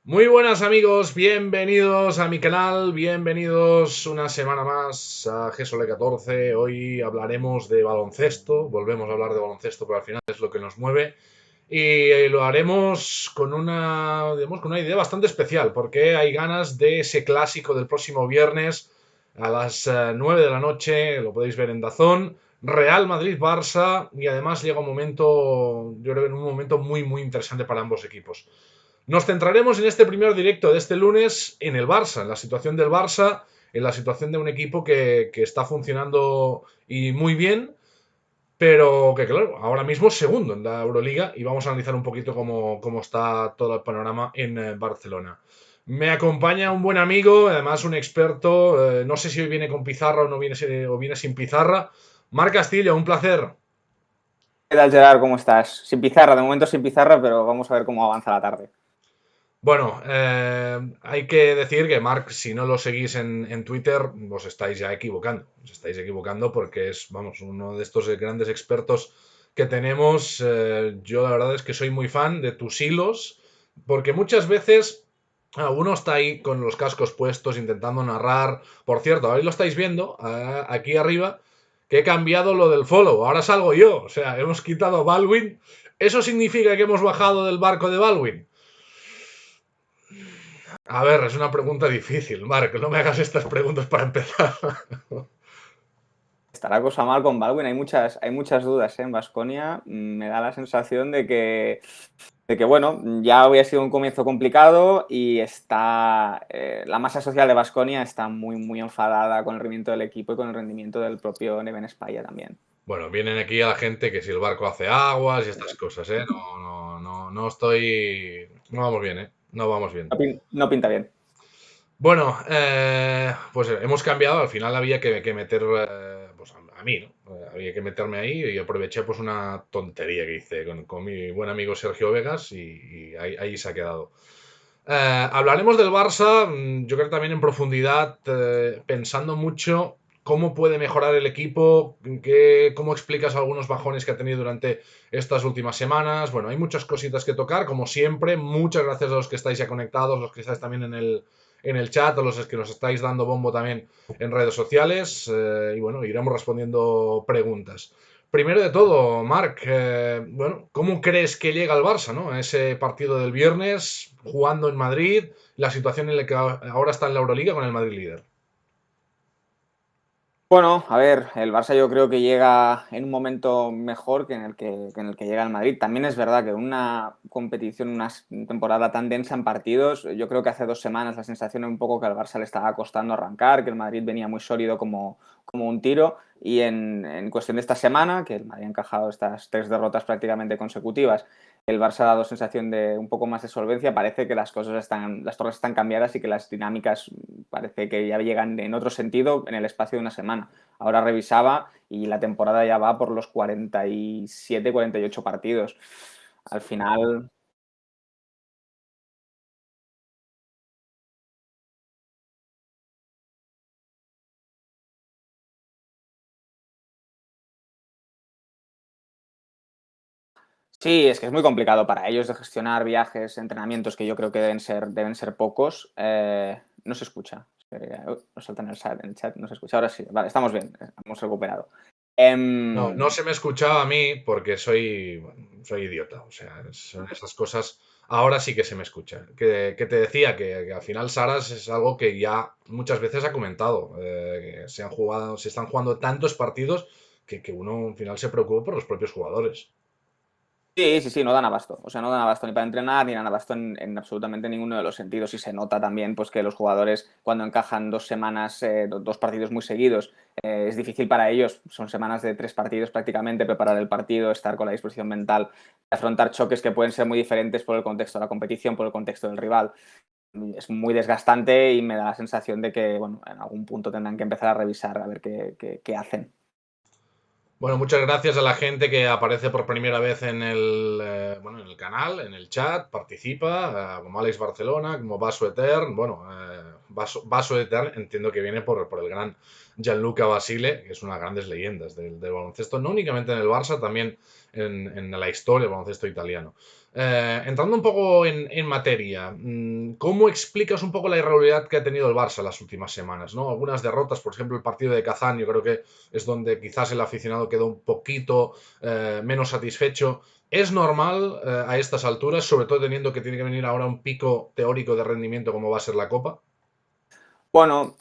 Muy buenas amigos, bienvenidos a mi canal, bienvenidos una semana más a GSOLE 14. Hoy hablaremos de baloncesto, volvemos a hablar de baloncesto, pero al final es lo que nos mueve. Y lo haremos digamos, con una idea bastante especial, porque hay ganas de ese clásico del próximo viernes a las 9 de la noche, lo podéis ver en DAZN, Real Madrid-Barça, y además llega un momento, yo creo que en un momento muy interesante para ambos equipos. Nos centraremos en este primer directo de este lunes en el Barça, en la situación del Barça, en la situación de un equipo que está funcionando y muy bien, pero que claro, ahora mismo es segundo en la Euroliga y vamos a analizar un poquito cómo está todo el panorama en Barcelona. Me acompaña un buen amigo, además un experto, no sé si hoy viene con pizarra o no viene, o viene sin pizarra. Marc Castillo, un placer. ¿Qué tal, Gerard? ¿Cómo estás? Sin pizarra, de momento sin pizarra, pero vamos a ver cómo avanza la tarde. Bueno, hay que decir que Mark, si no lo seguís en Twitter, os estáis ya equivocando. Os estáis equivocando porque es, vamos, uno de estos grandes expertos que tenemos. Yo la verdad es que soy muy fan de tus hilos, porque muchas veces uno está ahí con los cascos puestos intentando narrar. Por cierto, ahí lo estáis viendo, aquí arriba, que he cambiado lo del follow. Ahora salgo yo. O sea, hemos quitado a Baldwin. ¿Eso significa que hemos bajado del barco de Baldwin? A ver, es una pregunta difícil, Marc. No me hagas estas preguntas para empezar. Está la cosa mal con Baldwin, hay muchas dudas, ¿eh? En Baskonia me da la sensación de que, bueno, ya había sido un comienzo complicado y la masa social de Baskonia está muy enfadada con el rendimiento del equipo y con el rendimiento del propio Neven España también. Bueno, vienen aquí a la gente que si el barco hace aguas y estas cosas, ¿eh? No estoy. No vamos bien, ¿eh? No vamos bien. No pinta bien. Bueno, pues hemos cambiado. Al final había que meter. Pues a mí, ¿no? Había que meterme ahí y aproveché pues una tontería que hice con mi buen amigo Sergio Vegas y ahí se ha quedado. Hablaremos del Barça, yo creo también en profundidad, pensando mucho cómo puede mejorar el equipo, cómo explicas algunos bajones que ha tenido durante estas últimas semanas. Bueno, hay muchas cositas que tocar, como siempre. Muchas gracias a los que estáis ya conectados, los que estáis también en el chat, a los que nos estáis dando bombo también en redes sociales. Y bueno, iremos respondiendo preguntas. Primero de todo, Marc, bueno, ¿cómo crees que llega el Barça, ¿no? A ese partido del viernes, jugando en Madrid, la situación en la que ahora está en la Euroliga con el Madrid líder? Bueno, a ver, el Barça yo creo que llega en un momento mejor que en el que llega el Madrid. También es verdad que una competición, una temporada tan densa en partidos, yo creo que hace 2 semanas la sensación era un poco que al Barça le estaba costando arrancar, que el Madrid venía muy sólido como un tiro. Y en cuestión de esta semana, que el Madrid ha encajado estas 3 derrotas prácticamente consecutivas, el Barça ha dado sensación de un poco más de solvencia, parece que las torres están cambiadas y que las dinámicas parece que ya llegan en otro sentido en el espacio de una semana. Ahora revisaba y la temporada ya va por los 47, 48 partidos. Al final, sí, es que es muy complicado para ellos de gestionar viajes, entrenamientos que yo creo que deben ser pocos. No se escucha. Nos salta en el chat, no se escucha. Ahora sí, vale, estamos bien, hemos recuperado. No se me escuchaba a mí porque soy idiota. O sea, son esas cosas. Ahora sí que se me escucha. Que te decía que al final Saras es algo que ya muchas veces ha comentado. Que se están jugando tantos partidos que uno al final se preocupa por los propios jugadores. Sí, sí, sí, no dan abasto. O sea, no dan abasto ni para entrenar, ni dan abasto en absolutamente ninguno de los sentidos. Y se nota también pues, que los jugadores, cuando encajan 2 semanas, 2 partidos muy seguidos, es difícil para ellos. Son semanas de 3 partidos prácticamente, preparar el partido, estar con la disposición mental, afrontar choques que pueden ser muy diferentes por el contexto de la competición, por el contexto del rival. Es muy desgastante y me da la sensación de que, bueno, en algún punto tendrán que empezar a revisar a ver qué hacen. Bueno, muchas gracias a la gente que aparece por primera vez bueno, en el canal, en el chat, participa, como Alex Barcelona, como Vaso Etern. Bueno, Vaso Etern entiendo que viene por el gran Gianluca Basile, que es una de las grandes leyendas del baloncesto, no únicamente en el Barça, también en la historia del baloncesto italiano. Entrando un poco en materia, ¿cómo explicas un poco la irregularidad que ha tenido el Barça las últimas semanas, ¿no? Algunas derrotas, por ejemplo, el partido de Kazán, yo creo que es donde quizás el aficionado quedó un poquito menos satisfecho. ¿Es normal a estas alturas, sobre todo teniendo que tiene que venir ahora un pico teórico de rendimiento como va a ser la Copa? Bueno,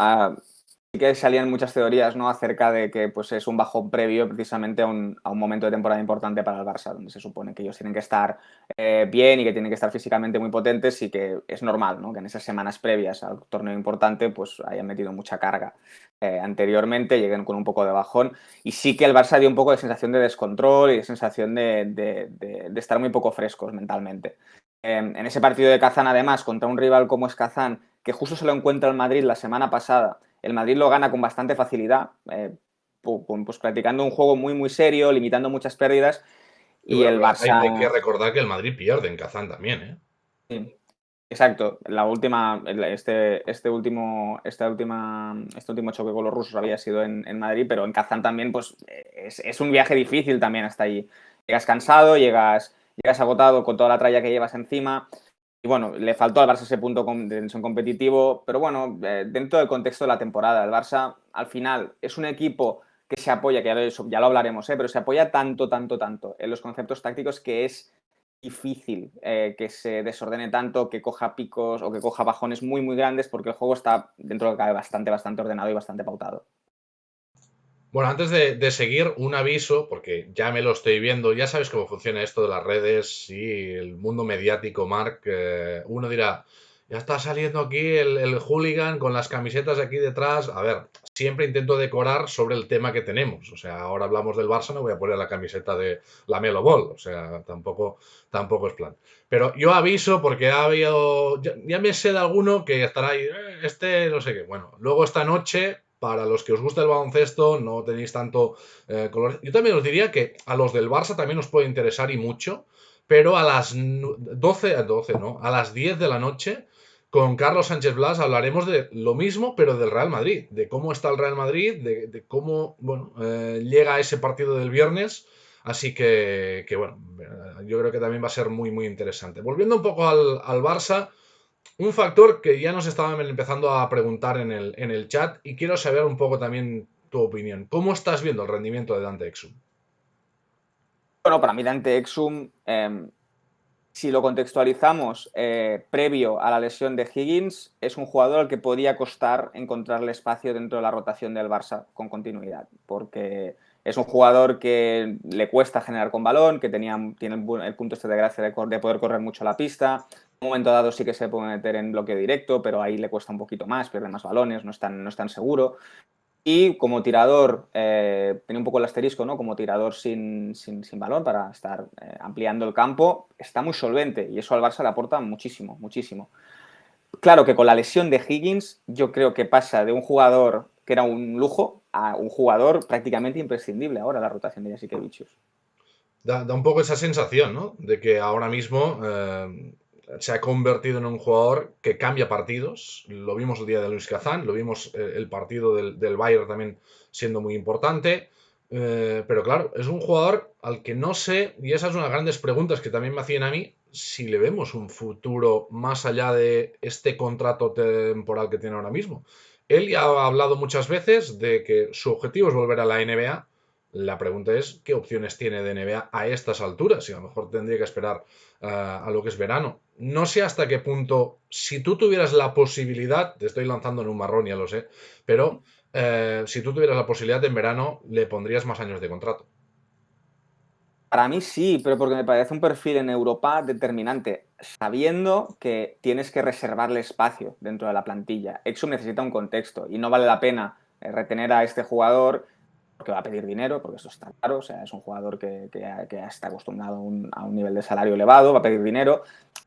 sí que salían muchas teorías, ¿no? Acerca de que pues, es un bajón previo precisamente a un momento de temporada importante para el Barça, donde se supone que ellos tienen que estar bien y que tienen que estar físicamente muy potentes y que es normal, ¿no? Que en esas semanas previas al torneo importante pues hayan metido mucha carga. Anteriormente lleguen con un poco de bajón y sí que el Barça dio un poco de sensación de descontrol y de sensación de estar muy poco frescos mentalmente. En ese partido de Kazán, además, contra un rival como es Kazán, que justo se lo encuentra el Madrid la semana pasada, el Madrid lo gana con bastante facilidad, pues practicando un juego muy, muy serio, limitando muchas pérdidas, Y y bueno, el pero hay que Barça... recordar que el Madrid pierde en Kazán también, ¿eh? Sí, exacto, este último choque con los rusos había sido en Madrid, pero en Kazán también pues, es un viaje difícil también hasta allí. Llegas cansado, llegas agotado con toda la tralla que llevas encima. Y bueno, le faltó al Barça ese punto de tensión competitivo, pero bueno, dentro del contexto de la temporada, el Barça al final es un equipo que se apoya, que ya lo hablaremos, pero se apoya tanto, tanto, tanto en los conceptos tácticos que es difícil que se desordene tanto, que coja picos o que coja bajones muy, muy grandes, porque el juego está dentro de lo que cabe bastante, bastante ordenado y bastante pautado. Bueno, antes de seguir, un aviso, porque ya me lo estoy viendo, ya sabes cómo funciona esto de las redes y el mundo mediático, Marc. Uno dirá, ya está saliendo aquí el hooligan con las camisetas aquí detrás. A ver, siempre intento decorar sobre el tema que tenemos. O sea, ahora hablamos del Barça, no voy a poner la camiseta de la Melo Ball. O sea, tampoco es plan. Pero yo aviso porque ha habido, ya me sé de alguno que estará ahí, este no sé qué. Bueno, luego esta noche para los que os gusta el baloncesto, no tenéis tanto color. Yo también os diría que a los del Barça también os puede interesar y mucho, pero a las 12 no, a las 10 de la noche, con Carlos Sánchez Blas hablaremos de lo mismo, pero del Real Madrid, de cómo está el Real Madrid, de cómo bueno, llega a ese partido del viernes. Así que bueno, yo creo que también va a ser muy, muy interesante. Volviendo un poco al Barça, un factor que ya nos estaban empezando a preguntar en el chat y quiero saber un poco también tu opinión. ¿Cómo estás viendo el rendimiento de Dante Exum? Bueno, para mí Dante Exum, si lo contextualizamos previo a la lesión de Higgins, es un jugador al que podía costar encontrarle espacio dentro de la rotación del Barça con continuidad, porque es un jugador que le cuesta generar con balón, que tiene el punto este de gracia de poder correr mucho la pista. En un momento dado sí que se puede meter en bloque directo, pero ahí le cuesta un poquito más, pierde más balones, no es tan seguro. Y como tirador, tiene un poco el asterisco, ¿no? Como tirador sin balón para estar ampliando el campo, está muy solvente y eso al Barça le aporta muchísimo, muchísimo. Claro que con la lesión de Higgins, yo creo que pasa de un jugador que era un lujo a un jugador prácticamente imprescindible ahora la rotación de Jasikevičius. Da un poco esa sensación, ¿no? De que ahora mismo se ha convertido en un jugador que cambia partidos. Lo vimos el día de Luis Kazán, lo vimos el partido del Bayern también siendo muy importante. Pero claro, es un jugador al que no sé, y esa es una de las grandes preguntas que también me hacían a mí, si le vemos un futuro más allá de este contrato temporal que tiene ahora mismo. Él ya ha hablado muchas veces de que su objetivo es volver a la NBA. La pregunta es qué opciones tiene de NBA a estas alturas y a lo mejor tendría que esperar a lo que es verano. No sé hasta qué punto, si tú tuvieras la posibilidad, te estoy lanzando en un marrón, ya lo sé, pero si tú tuvieras la posibilidad en verano, le pondrías más años de contrato. Para mí sí, pero porque me parece un perfil en Europa determinante, sabiendo que tienes que reservarle espacio dentro de la plantilla. Exum necesita un contexto y no vale la pena retener a este jugador porque va a pedir dinero, porque eso está claro, o sea, es un jugador que está acostumbrado a un nivel de salario elevado, va a pedir dinero.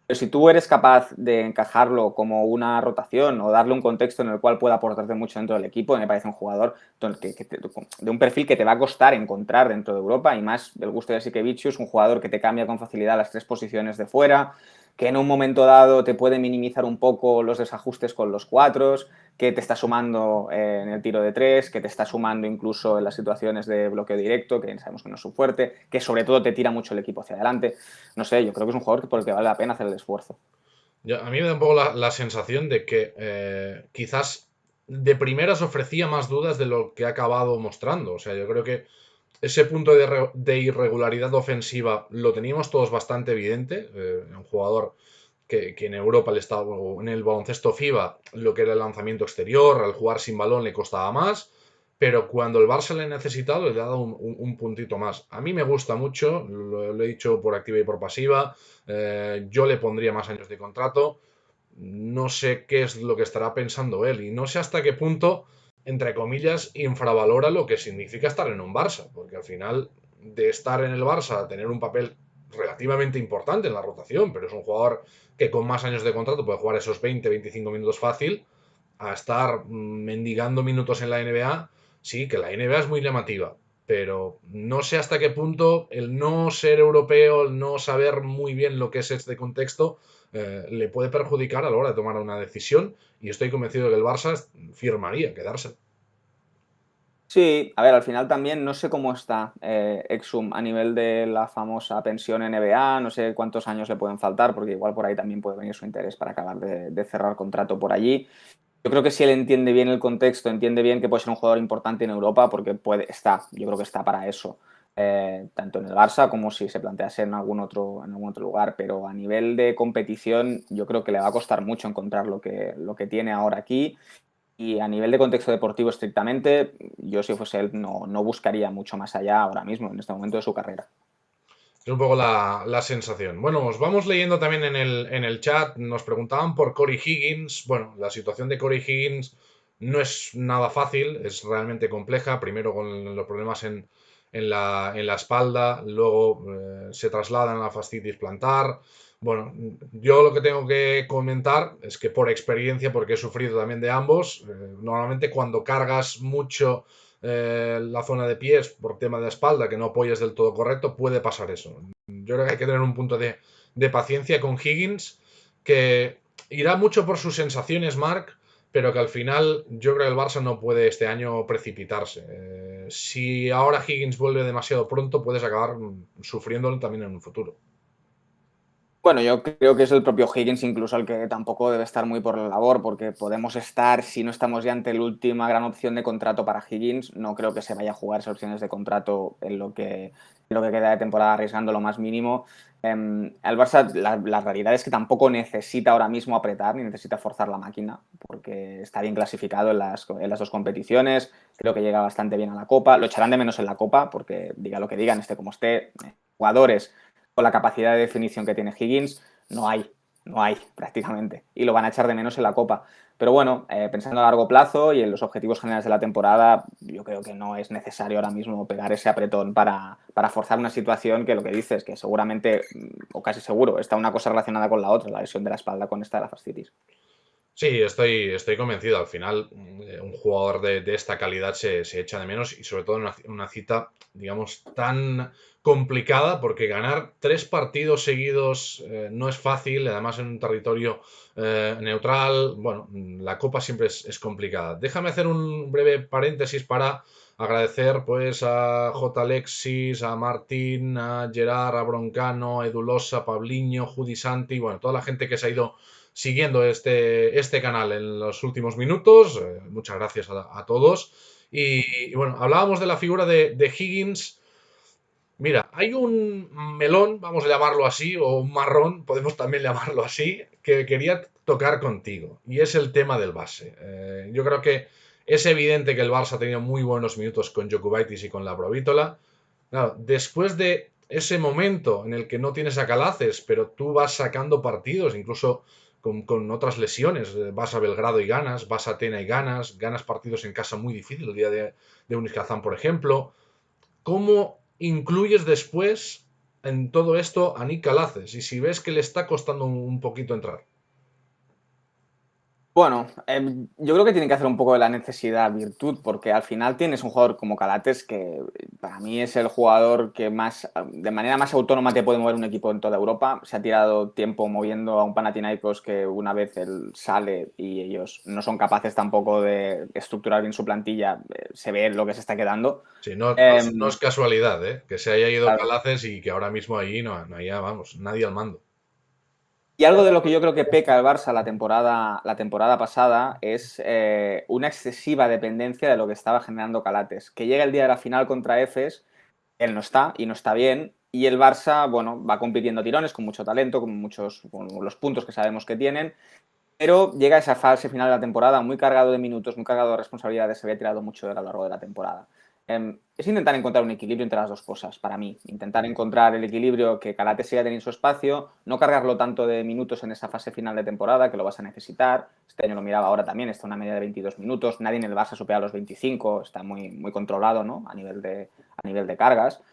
Pero si tú eres capaz de encajarlo como una rotación o darle un contexto en el cual pueda aportarte mucho dentro del equipo, me parece un jugador de un perfil que te va a costar encontrar dentro de Europa y más del gusto de Jasikevičius, un jugador que te cambia con facilidad las tres posiciones de fuera, que en un momento dado te puede minimizar un poco los desajustes con los cuatros, que te está sumando en el tiro de tres, que te está sumando incluso en las situaciones de bloqueo directo, que sabemos que no es su fuerte, que sobre todo te tira mucho el equipo hacia adelante. No sé, yo creo que es un jugador por el que vale la pena hacer el esfuerzo. A mí me da un poco la sensación de que quizás de primeras ofrecía más dudas de lo que ha acabado mostrando. O sea, yo creo que ese punto de irregularidad ofensiva lo teníamos todos bastante evidente. Un jugador que en Europa le estaba, o en el baloncesto FIBA, lo que era el lanzamiento exterior, al jugar sin balón le costaba más, pero cuando el Barça le ha necesitado le ha dado un puntito más. A mí me gusta mucho, lo he dicho por activa y por pasiva, yo le pondría más años de contrato, no sé qué es lo que estará pensando él y no sé hasta qué punto, entre comillas, infravalora lo que significa estar en un Barça, porque al final de estar en el Barça a tener un papel relativamente importante en la rotación, pero es un jugador que con más años de contrato puede jugar esos 20-25 minutos fácil, a estar mendigando minutos en la NBA, sí, que la NBA es muy llamativa, pero no sé hasta qué punto el no ser europeo, el no saber muy bien lo que es este contexto, le puede perjudicar a la hora de tomar una decisión y estoy convencido de que el Barça firmaría quedarse. Sí, a ver, al final también no sé cómo está Exum a nivel de la famosa pensión NBA, no sé cuántos años le pueden faltar, porque igual por ahí también puede venir su interés para acabar de cerrar contrato por allí. Yo creo que si él entiende bien el contexto, entiende bien que puede ser un jugador importante en Europa, porque yo creo que está para eso, tanto en el Barça como si se plantease en algún otro lugar, pero a nivel de competición yo creo que le va a costar mucho encontrar lo que tiene ahora aquí. Y a nivel de contexto deportivo estrictamente, yo si fuese él no buscaría mucho más allá ahora mismo, en este momento de su carrera. Es un poco la sensación. Bueno, os vamos leyendo también en el chat. Nos preguntaban por Corey Higgins. Bueno, la situación de Corey Higgins no es nada fácil, es realmente compleja. Primero con los problemas en la espalda, luego se trasladan a la fascitis plantar. Bueno, yo lo que tengo que comentar es que por experiencia, porque he sufrido también de ambos, normalmente cuando cargas mucho la zona de pies por tema de espalda, que no apoyas del todo correcto, puede pasar eso. Yo creo que hay que tener un punto de paciencia con Higgins, que irá mucho por sus sensaciones, Mark, pero que al final yo creo que el Barça no puede este año precipitarse. Si ahora Higgins vuelve demasiado pronto, puedes acabar sufriéndolo también en un futuro. Bueno, yo creo que es el propio Higgins incluso el que tampoco debe estar muy por la labor, porque podemos estar, si no estamos ya ante la última gran opción de contrato para Higgins, no creo que se vaya a jugar esas opciones de contrato en lo que queda de temporada arriesgando lo más mínimo. El Barça, la realidad es que tampoco necesita ahora mismo apretar ni necesita forzar la máquina, porque está bien clasificado en las dos competiciones, creo que llega bastante bien a la Copa, lo echarán de menos en la Copa, porque diga lo que digan, esté como esté, jugadores con la capacidad de definición que tiene Higgins, no hay prácticamente. Y lo van a echar de menos en la Copa. Pero bueno, pensando a largo plazo y en los objetivos generales de la temporada, yo creo que no es necesario ahora mismo pegar ese apretón para forzar una situación que lo que dices, que seguramente, o casi seguro, está una cosa relacionada con la otra, la lesión de la espalda con esta de la fascitis. Sí, estoy convencido. Al final, un jugador de esta calidad se echa de menos y sobre todo en una cita, digamos, tan complicada porque ganar 3 partidos seguidos no es fácil, además en un territorio neutral. Bueno, la Copa siempre es complicada. Déjame hacer un breve paréntesis para agradecer pues a J. Alexis, a Martín, a Gerard, a Broncano, a Edulosa, Pabliño, Judy Santi, bueno, toda la gente que se ha ido siguiendo este canal en los últimos minutos. Muchas gracias a todos. Y bueno, hablábamos de la figura de Higgins. Mira, hay un melón, vamos a llamarlo así, o un marrón, podemos también llamarlo así, que quería tocar contigo, y es el tema del base. Yo creo que es evidente que el Barça ha tenido muy buenos minutos con Jokubaitis y con la Provítola. Claro, después de ese momento en el que no tienes a Calaces, pero tú vas sacando partidos, incluso con otras lesiones, vas a Belgrado y ganas, vas a Atena y ganas partidos en casa muy difícil, el día de Unis Kazán, por ejemplo. ¿Cómo incluyes después en todo esto a Nick Calaces? Y si ves que le está costando un poquito entrar. Bueno, yo creo que tiene que hacer un poco de la necesidad virtud, porque al final tienes un jugador como Calates que para mí es el jugador que más, de manera más autónoma te puede mover un equipo en toda Europa. Se ha tirado tiempo moviendo a un Panathinaikos que una vez él sale y ellos no son capaces tampoco de estructurar bien su plantilla, se ve lo que se está quedando. Sí, no es Em, casualidad, ¿eh? Que se haya ido claro. Palaces y que ahora mismo ahí no haya, vamos, nadie al mando. Y algo de lo que yo creo que peca el Barça la temporada pasada es una excesiva dependencia de lo que estaba generando Calates. Que llega el día de la final contra Efes, él no está y no está bien, y el Barça, bueno, va compitiendo a tirones con mucho talento, con los puntos que sabemos que tienen, pero llega a esa fase final de la temporada muy cargado de minutos, muy cargado de responsabilidades, se había tirado mucho a lo largo de la temporada. Es intentar encontrar un equilibrio entre las dos cosas, para mí. Intentar encontrar el equilibrio que Calate siga teniendo su espacio, no cargarlo tanto de minutos en esa fase final de temporada, que lo vas a necesitar. Este año lo miraba ahora también, está una media de 22 minutos, nadie en el Barça supera los 25, está muy controlado, ¿no? A nivel de cargas.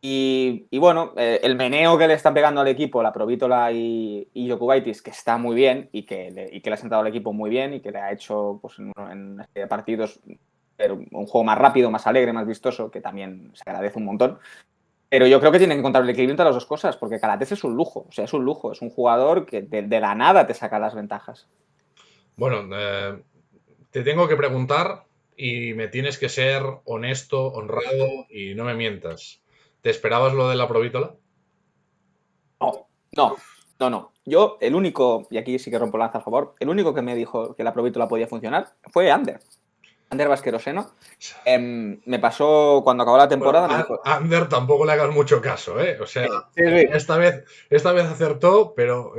Y bueno, el meneo que le están pegando al equipo, la Provítola y Jokubaitis, que está muy bien y que le ha sentado al equipo muy bien y que le ha hecho pues, en partidos un juego más rápido, más alegre, más vistoso, que también se agradece un montón. Pero yo creo que tienen que encontrar el equilibrio entre las dos cosas, porque Calates es un lujo, o sea, es un lujo, es un jugador que de la nada te saca las ventajas. Bueno, te tengo que preguntar y me tienes que ser honesto, honrado y no me mientas. ¿Te esperabas lo de la Provítola? No, no, no. Yo, el único, y aquí sí que rompo lanza a favor, el único que me dijo que la Provítola podía funcionar fue Ander Vasqueroseno. Me pasó cuando acabó la Bueno, temporada, me dijo. a Ander tampoco le hagas mucho caso, ¿eh? O sea, Sí, sí, sí. esta vez acertó, pero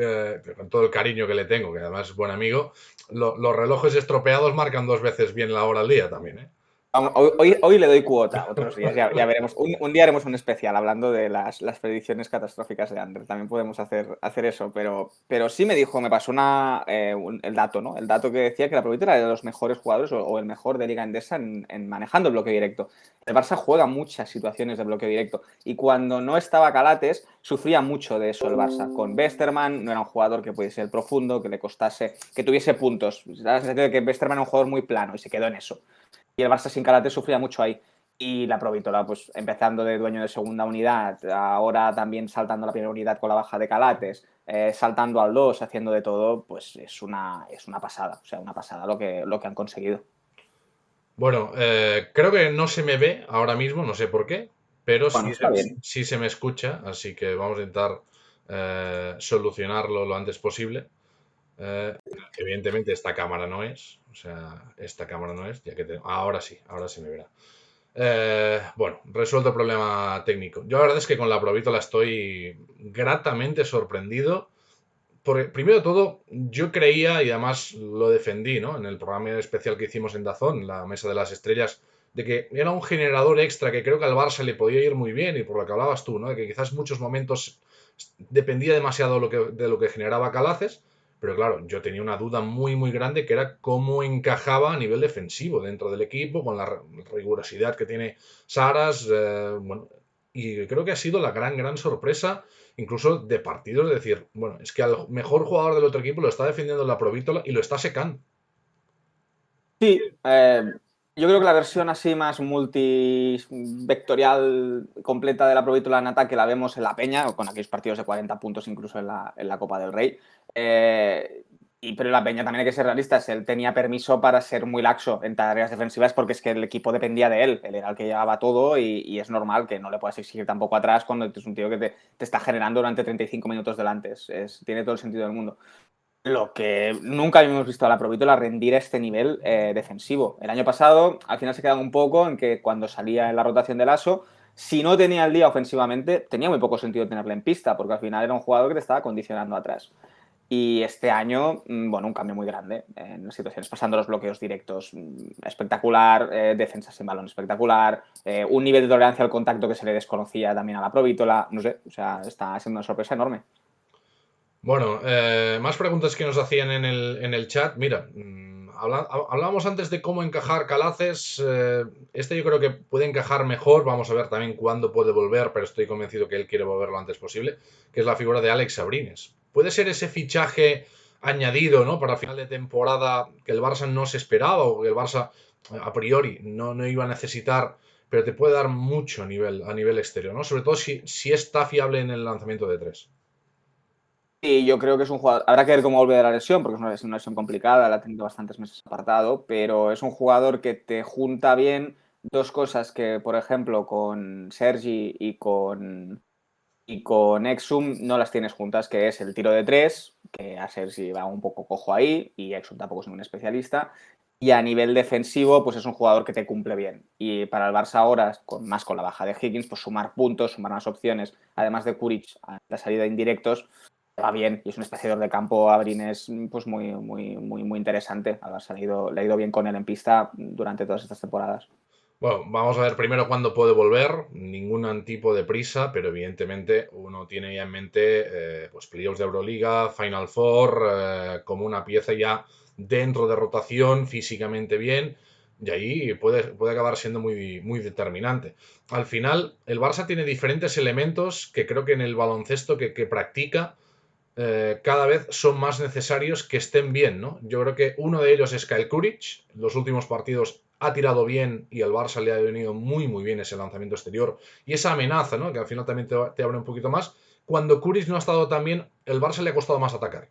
con todo el cariño que le tengo, que además es buen amigo, los relojes estropeados marcan dos veces bien la hora al día también, ¿eh? Hoy le doy cuota, otros días ya veremos. Un día haremos un especial hablando de las predicciones catastróficas de Ander. También podemos hacer eso, pero sí me dijo, me pasó el dato, ¿no? El dato que decía que la Provítola era de los mejores jugadores o el mejor de Liga Endesa en manejando el bloqueo directo. El Barça juega muchas situaciones de bloqueo directo y cuando no estaba Calates sufría mucho de eso el Barça. Con Westerman no era un jugador que pudiese ser profundo, que le costase, que tuviese puntos. Da la sensación de que Westerman era un jugador muy plano y se quedó en eso. Y el Barça sin Calate sufría mucho ahí. Y la Provítola, pues empezando de dueño de segunda unidad, ahora también saltando a la primera unidad con la baja de Calates, saltando al 2, haciendo de todo, pues es una pasada. O sea, una pasada lo que han conseguido. Bueno, creo que no se me ve ahora mismo, no sé por qué, pero Bueno, está bien. sí se me escucha, así que vamos a intentar solucionarlo lo antes posible. Eh, Evidentemente esta cámara no es, o sea, esta cámara no es, ya que ahora sí me verá. Bueno, resuelto el problema técnico. Yo la verdad es que con la Provítola estoy gratamente sorprendido. Porque, primero de todo, yo creía, y además lo defendí, ¿no? En el programa especial que hicimos en Dazón, la Mesa de las Estrellas, de que era un generador extra que creo que al Barça le podía ir muy bien, y por lo que hablabas tú, ¿no? De que quizás muchos momentos dependía demasiado de lo que generaba Calaces, pero claro, yo tenía una duda muy grande que era cómo encajaba a nivel defensivo dentro del equipo, con la rigurosidad que tiene Saras, bueno, y creo que ha sido la gran sorpresa incluso de partidos, de decir, bueno, es que al mejor jugador del otro equipo lo está defendiendo la Provítola y lo está secando. Sí, yo creo que la versión así más multivectorial completa de la Provítola en ataque la vemos en la Peña, o con aquellos partidos de 40 puntos incluso en la Copa del Rey. Pero en la Peña también hay que ser realistas. Él tenía permiso para ser muy laxo en tareas defensivas porque es que el equipo dependía de él. Él era el que llevaba todo y es normal que no le puedas exigir tampoco atrás cuando es un tío que te está generando durante 35 minutos delante. Tiene todo el sentido del mundo. Lo que nunca habíamos visto a la Provítola rendir a este nivel defensivo. El año pasado, al final se quedan un poco en que cuando salía en la rotación del ASO, si no tenía el día ofensivamente, tenía muy poco sentido tenerle en pista, porque al final era un jugador que te estaba condicionando atrás. Y este año, bueno, un cambio muy grande en las situaciones, pasando los bloqueos directos espectacular, defensa sin balón espectacular, un nivel de tolerancia al contacto que se le desconocía también a la Provítola, no sé, o sea, está siendo una sorpresa enorme. Bueno, más preguntas que nos hacían en el chat. Mira, hablábamos antes de cómo encajar Calaces. Este yo creo que puede encajar mejor. Vamos a ver también cuándo puede volver, pero estoy convencido que él quiere volver lo antes posible, que es la figura de Alex Abrines. ¿Puede ser ese fichaje añadido, ¿no? Para final de temporada que el Barça no se esperaba o que el Barça a priori no iba a necesitar, pero te puede dar mucho a nivel exterior, ¿no? Sobre todo si está fiable en el lanzamiento de tres. Y yo creo que es un jugador, habrá que ver cómo vuelve de la lesión, porque es una lesión complicada, la ha tenido bastantes meses apartado, pero es un jugador que te junta bien dos cosas que, por ejemplo, con Sergi y con Exum no las tienes juntas, que es el tiro de tres, que a Sergi va un poco cojo ahí, y Exum tampoco es un especialista, y a nivel defensivo, pues es un jugador que te cumple bien. Y para el Barça ahora, más con la baja de Higgins, pues sumar puntos, sumar más opciones, además de Kuric a la salida de indirectos, va bien, y es un espaciador de campo. Abrines pues muy interesante. Al Barça le ha ido bien con él en pista durante todas estas temporadas. Bueno, vamos a ver primero cuándo puede volver. Ningún tipo de prisa, pero evidentemente uno tiene ya en mente pues playoffs de Euroliga, Final Four, como una pieza ya dentro de rotación, físicamente bien, y ahí puede acabar siendo muy determinante. Al final, el Barça tiene diferentes elementos que creo que en el baloncesto que practica cada vez son más necesarios que estén bien, ¿no? Yo creo que uno de ellos es Kyle Kuric. Los últimos partidos ha tirado bien y al Barça le ha venido muy bien ese lanzamiento exterior y esa amenaza, ¿no? Que al final también te abre un poquito más. Cuando Kuric no ha estado tan bien, el Barça le ha costado más atacar.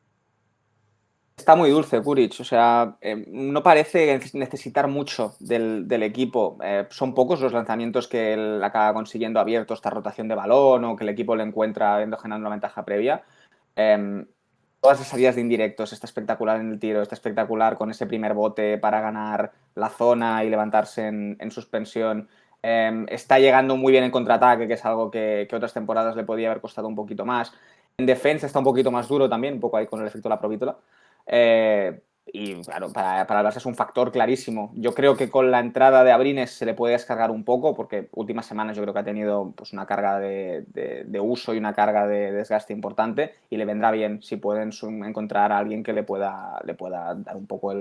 Está muy dulce Kuric, o sea, no parece necesitar mucho del equipo. Son pocos los lanzamientos que él acaba consiguiendo abiertos, esta rotación de balón o que el equipo le encuentra habiendo generado una ventaja previa. Todas las salidas de indirectos, está espectacular en el tiro, está espectacular con ese primer bote para ganar la zona y levantarse en suspensión. Está llegando muy bien en contraataque, que es algo que otras temporadas le podía haber costado un poquito más. En defensa está un poquito más duro también, un poco ahí con el efecto de la provítola. Y claro, para el Barça es un factor clarísimo. Yo creo que con la entrada de Abrines se le puede descargar un poco, porque últimas semanas yo creo que ha tenido pues, una carga de uso y una carga de desgaste importante, y le vendrá bien si pueden encontrar a alguien que le pueda dar un poco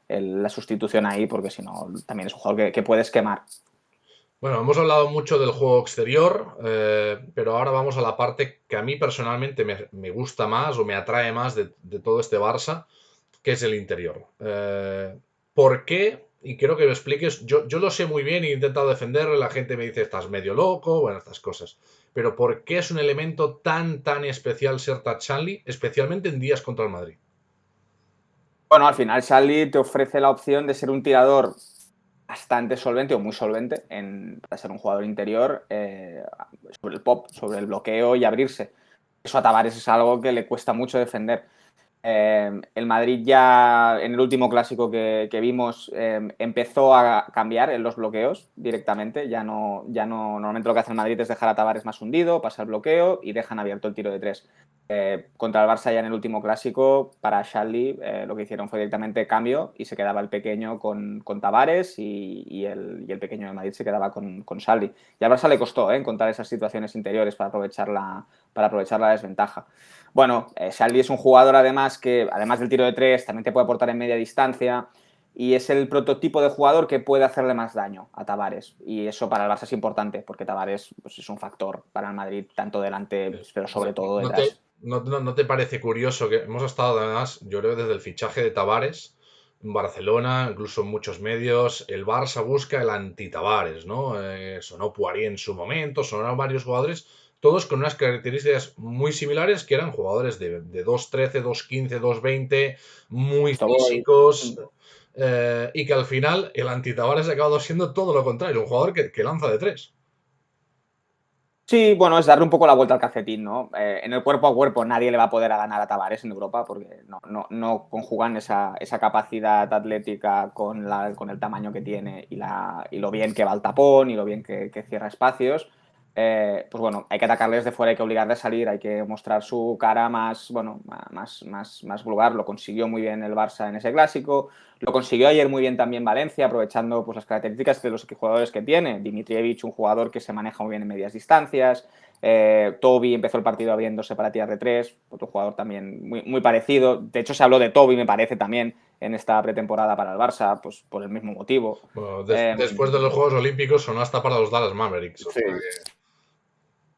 la sustitución ahí, porque si no, también es un jugador que puedes quemar. Bueno, hemos hablado mucho del juego exterior, pero ahora vamos a la parte que a mí personalmente me gusta más o me atrae más de todo este Barça, que es el interior. ¿Por qué? Y quiero que me expliques. Yo lo sé muy bien, he intentado defenderlo, la gente me dice, estás medio loco, bueno, estas cosas. Pero ¿por qué es un elemento tan especial ser Tachanli, especialmente en días contra el Madrid? Bueno, al final Charlie te ofrece la opción de ser un tirador bastante solvente o muy solvente para ser un jugador interior sobre el pop, sobre el bloqueo y abrirse. Eso a Tavares es algo que le cuesta mucho defender. El Madrid ya en el último clásico que vimos empezó a cambiar en los bloqueos directamente. Ya no, normalmente lo que hace el Madrid es dejar a Tavares más hundido, pasa el bloqueo y dejan abierto el tiro de tres. Contra el Barça ya en el último clásico, para Charlie lo que hicieron fue directamente cambio y se quedaba el pequeño con Tavares y el pequeño de Madrid se quedaba con Charlie. Y al Barça le costó encontrar esas situaciones interiores para aprovechar la desventaja. Bueno, Charlie es un jugador además que, además del tiro de tres, también te puede aportar en media distancia y es el prototipo de jugador que puede hacerle más daño a Tavares. Y eso para el Barça es importante porque Tavares pues, es un factor para el Madrid, tanto delante, pero sobre todo ¿No detrás. no te parece curioso que hemos estado además, yo creo, desde el fichaje de Tavares en Barcelona, incluso en muchos medios, el Barça busca el anti-Tavares, ¿no? Sonó Poirier en su momento, sonaron varios jugadores, todos con unas características muy similares, que eran jugadores de 2'13, 2'15, 2'20, muy Esto voy. físicos, y que al final el anti-Tavares ha acabado siendo todo lo contrario, un jugador que lanza de tres. Sí, bueno, es darle un poco la vuelta al calcetín, ¿no? En el cuerpo a cuerpo nadie le va a poder ganar a Tavares en Europa porque no conjugan esa capacidad atlética con el tamaño que tiene y lo bien que va al tapón y lo bien que cierra espacios. Pues bueno, hay que atacarle desde fuera, hay que obligarle a salir, hay que mostrar su cara más, bueno, más vulgar. Lo consiguió muy bien el Barça en ese clásico. Lo consiguió ayer muy bien también Valencia, aprovechando pues, las características de los jugadores que tiene. Dimitrievich, un jugador que se maneja muy bien en medias distancias. Toby empezó el partido abriéndose para tirar de tres, otro jugador también muy parecido. De hecho, se habló de Toby, me parece, también en esta pretemporada para el Barça, pues por el mismo motivo. Bueno, después de los Juegos Olímpicos sonó hasta para los Dallas Mavericks. O Sí. sea que...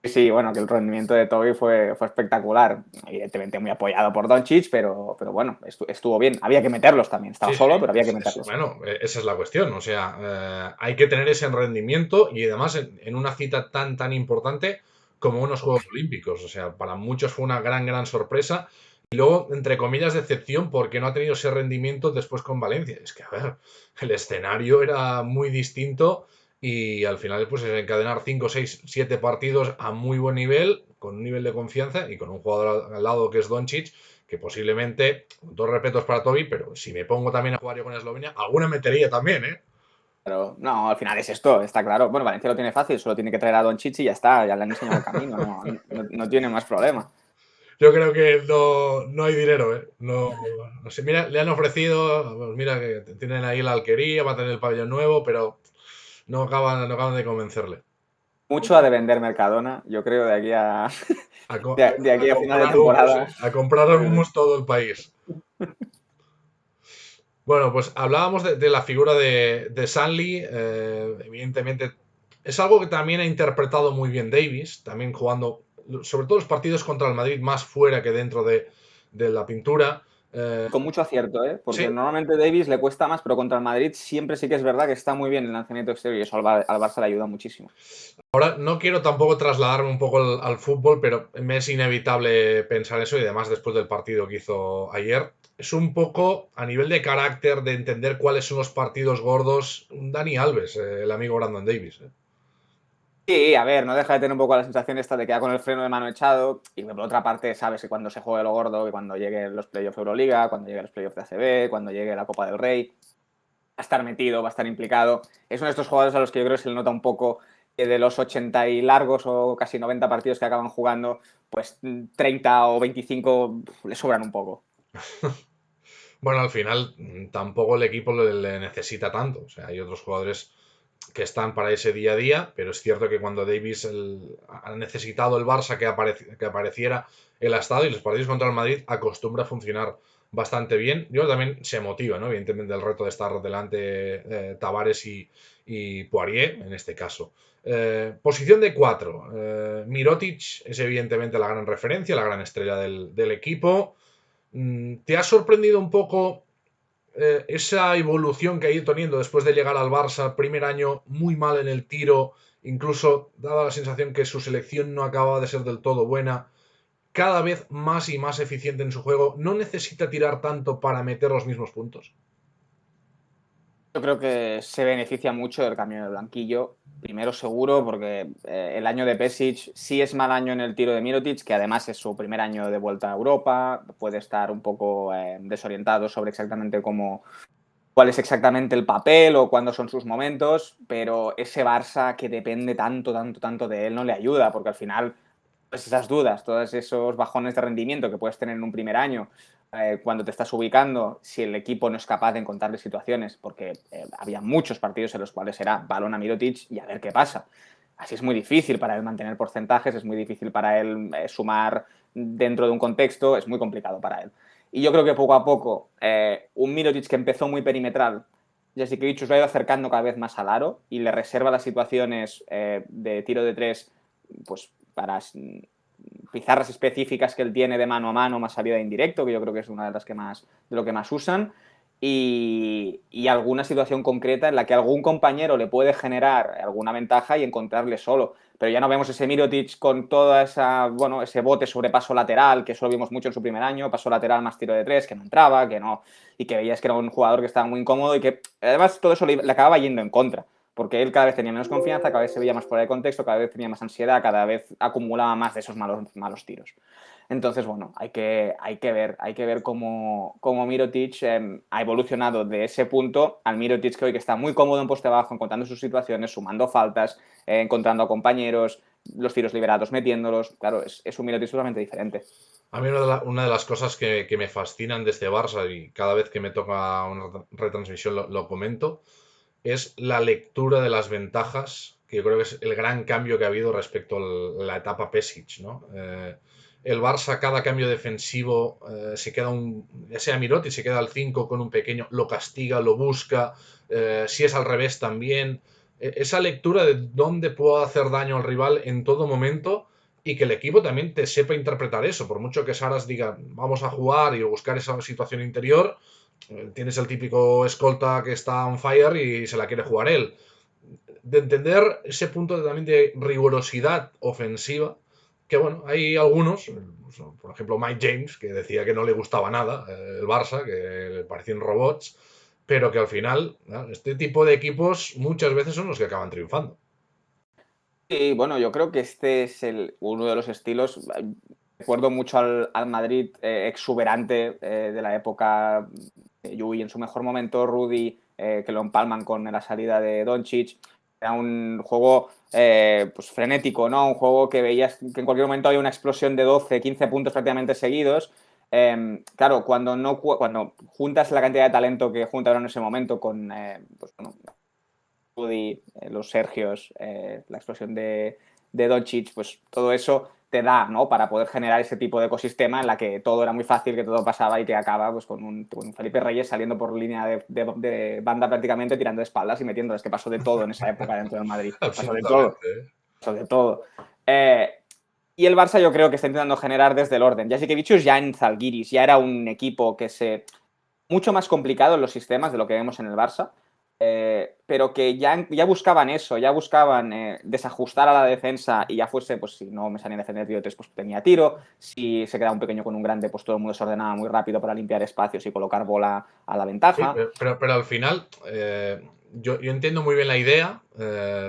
Sí, bueno, que el rendimiento de Toby fue espectacular. Evidentemente muy apoyado por Doncic, pero bueno, estuvo bien. Había que meterlos también. Estaba Sí, sí, solo, pero había que meterlos. bueno, esa es la cuestión. O sea, hay que tener ese rendimiento y además en una cita tan importante como unos Juegos Olímpicos. O sea, para muchos fue una gran sorpresa. Y luego, entre comillas, decepción porque no ha tenido ese rendimiento después con Valencia. Es que, a ver, el escenario era muy distinto y al final, pues, es encadenar 5, 6, 7 partidos a muy buen nivel, con un nivel de confianza y con un jugador al lado que es Doncic, que posiblemente, con todos respetos para Toby, pero si me pongo también a jugar yo con Eslovenia, alguna metería también, ¿eh? Pero no, al final es esto, está claro. Bueno, Valencia lo tiene fácil, solo tiene que traer a Doncic y ya está, ya le han enseñado el camino, no tiene más problema. Yo creo que no hay dinero, ¿eh? No sé, mira, le han ofrecido, pues mira que tienen ahí la alquería, va a tener el pabellón nuevo, pero no acaban de convencerle. Mucho ha de vender Mercadona, yo creo, de aquí a, A, co- de a aquí a final de comprar humos, temporada. ¿eh? A comprar humos todo el país. Bueno, pues hablábamos de la figura de Stanley. Evidentemente, es algo que también ha interpretado muy bien Davis, también jugando, sobre todo los partidos contra el Madrid, más fuera que dentro de la pintura. Eh, Con mucho acierto, ¿eh? Porque sí, normalmente Davis le cuesta más, pero contra el Madrid siempre sí que es verdad que está muy bien el lanzamiento exterior y eso al Barça le ayuda muchísimo. ahora no quiero tampoco trasladarme un poco al fútbol, pero me es inevitable pensar eso y además después del partido que hizo ayer. Es un poco a nivel de carácter, de entender cuáles son los partidos gordos, Dani Alves, el amigo Brandon Davis. Sí, a ver, no deja de tener un poco la sensación esta de que va con el freno de mano echado y por otra parte sabes que cuando se juegue lo gordo, que cuando lleguen los playoffs de Euroliga, cuando lleguen los playoffs de ACB, cuando llegue la Copa del Rey, va a estar metido, va a estar implicado. Es uno de estos jugadores a los que yo creo que se le nota un poco que de los 80 y largos o casi 90 partidos que acaban jugando, pues 30 o 25 le sobran un poco. Bueno, al final tampoco el equipo le necesita tanto. O sea, hay otros jugadores que están para ese día a día, pero es cierto que cuando Davis ha necesitado el Barça que apareciera, él ha estado y los partidos contra el Madrid acostumbra a funcionar bastante bien. Yo también se motiva, ¿no? Evidentemente el reto de estar delante Tavares y Poirier en este caso. Posición de 4. Mirotic es evidentemente la gran referencia, la gran estrella del equipo. ¿Te ha sorprendido un poco esa evolución que ha ido teniendo después de llegar al Barça? Primer año muy mal en el tiro, incluso daba la sensación que su selección no acababa de ser del todo buena. Cada vez más y más eficiente en su juego. No necesita tirar tanto para meter los mismos puntos. Yo creo que se beneficia mucho del cambio del banquillo. Primero seguro, porque el año de Pesic sí es mal año en el tiro de Mirotic, que además es su primer año de vuelta a Europa, puede estar un poco desorientado sobre exactamente cuál es exactamente el papel o cuándo son sus momentos, pero ese Barça que depende tanto de él no le ayuda, porque al final pues esas dudas, todos esos bajones de rendimiento que puedes tener en un primer año, cuando te estás ubicando, si el equipo no es capaz de encontrarle situaciones, porque había muchos partidos en los cuales era balón a Mirotic y a ver qué pasa. Así es muy difícil para él mantener porcentajes, es muy difícil para él sumar dentro de un contexto, es muy complicado para él. Y yo creo que poco a poco, un Mirotic que empezó muy perimetral, Jasikevic lo ha ido acercando cada vez más al aro y le reserva las situaciones de tiro de tres pues para pizarras específicas que él tiene de mano a mano, más salida de indirecto, que yo creo que es una de las que más, de lo que más usan, y alguna situación concreta en la que algún compañero le puede generar alguna ventaja y encontrarle solo. Pero ya no vemos ese Mirotic con toda esa, bueno, ese bote sobre paso lateral, que eso lo vimos mucho en su primer año, paso lateral más tiro de tres, que no entraba, que no, y que veías que era un jugador que estaba muy incómodo y que además todo eso le acababa yendo en contra porque él cada vez tenía menos confianza, cada vez se veía más fuera de contexto, cada vez tenía más ansiedad, cada vez acumulaba más de esos malos tiros. Entonces, bueno, hay que ver cómo Mirotic ha evolucionado de ese punto al Mirotic que hoy que está muy cómodo en poste bajo, encontrando sus situaciones, sumando faltas, encontrando a compañeros, los tiros liberados metiéndolos. Claro, es un Mirotic totalmente diferente. A mí una de las cosas que me fascinan de este Barça y cada vez que me toca una retransmisión lo comento, es la lectura de las ventajas, que yo creo que es el gran cambio que ha habido respecto a la etapa Pesic, ¿no? El Barça, cada cambio defensivo, se queda ya sea Mirotic, se queda al 5 con un pequeño, lo castiga, lo busca, si es al revés también. Esa lectura de dónde puedo hacer daño al rival en todo momento y que el equipo también te sepa interpretar eso. Por mucho que Saras diga, vamos a jugar y buscar esa situación interior, tienes el típico escolta que está on fire y se la quiere jugar él. De entender ese punto también de rigurosidad ofensiva, que bueno, hay algunos, por ejemplo Mike James, que decía que no le gustaba nada el Barça, que le parecían robots, pero que al final, ¿no?, este tipo de equipos muchas veces son los que acaban triunfando. Sí, bueno, yo creo que este es uno de los estilos. Recuerdo mucho al Madrid exuberante de la época de Yui en su mejor momento, Rudy, que lo empalman con la salida de Doncic. Era un juego pues frenético, ¿no? Un juego que veías que en cualquier momento había una explosión de 12, 15 puntos prácticamente seguidos. Claro, cuando juntas la cantidad de talento que juntaron en ese momento con pues, bueno, Rudy, los Sergios, la explosión de Doncic, pues todo eso te da, ¿no?, para poder generar ese tipo de ecosistema en la que todo era muy fácil, que todo pasaba y que acaba pues, con un Felipe Reyes saliendo por línea de banda prácticamente, tirando de espaldas y metiéndoles, que pasó de todo en esa época dentro del Madrid. Pasó de todo, Absolutamente, ¿eh? pasó de todo. Eh, y el Barça yo creo que está intentando generar desde el orden. Jasikevičius ya en Zalgiris ya era un equipo que mucho más complicado en los sistemas de lo que vemos en el Barça, pero que ya buscaban eso, ya buscaban desajustar a la defensa y ya fuese, pues si no me salían a defender tiro, pues tenía tiro, si se quedaba un pequeño con un grande, pues todo el mundo se ordenaba muy rápido para limpiar espacios y colocar bola a la Sí, ventaja. pero al final, yo entiendo muy bien la idea,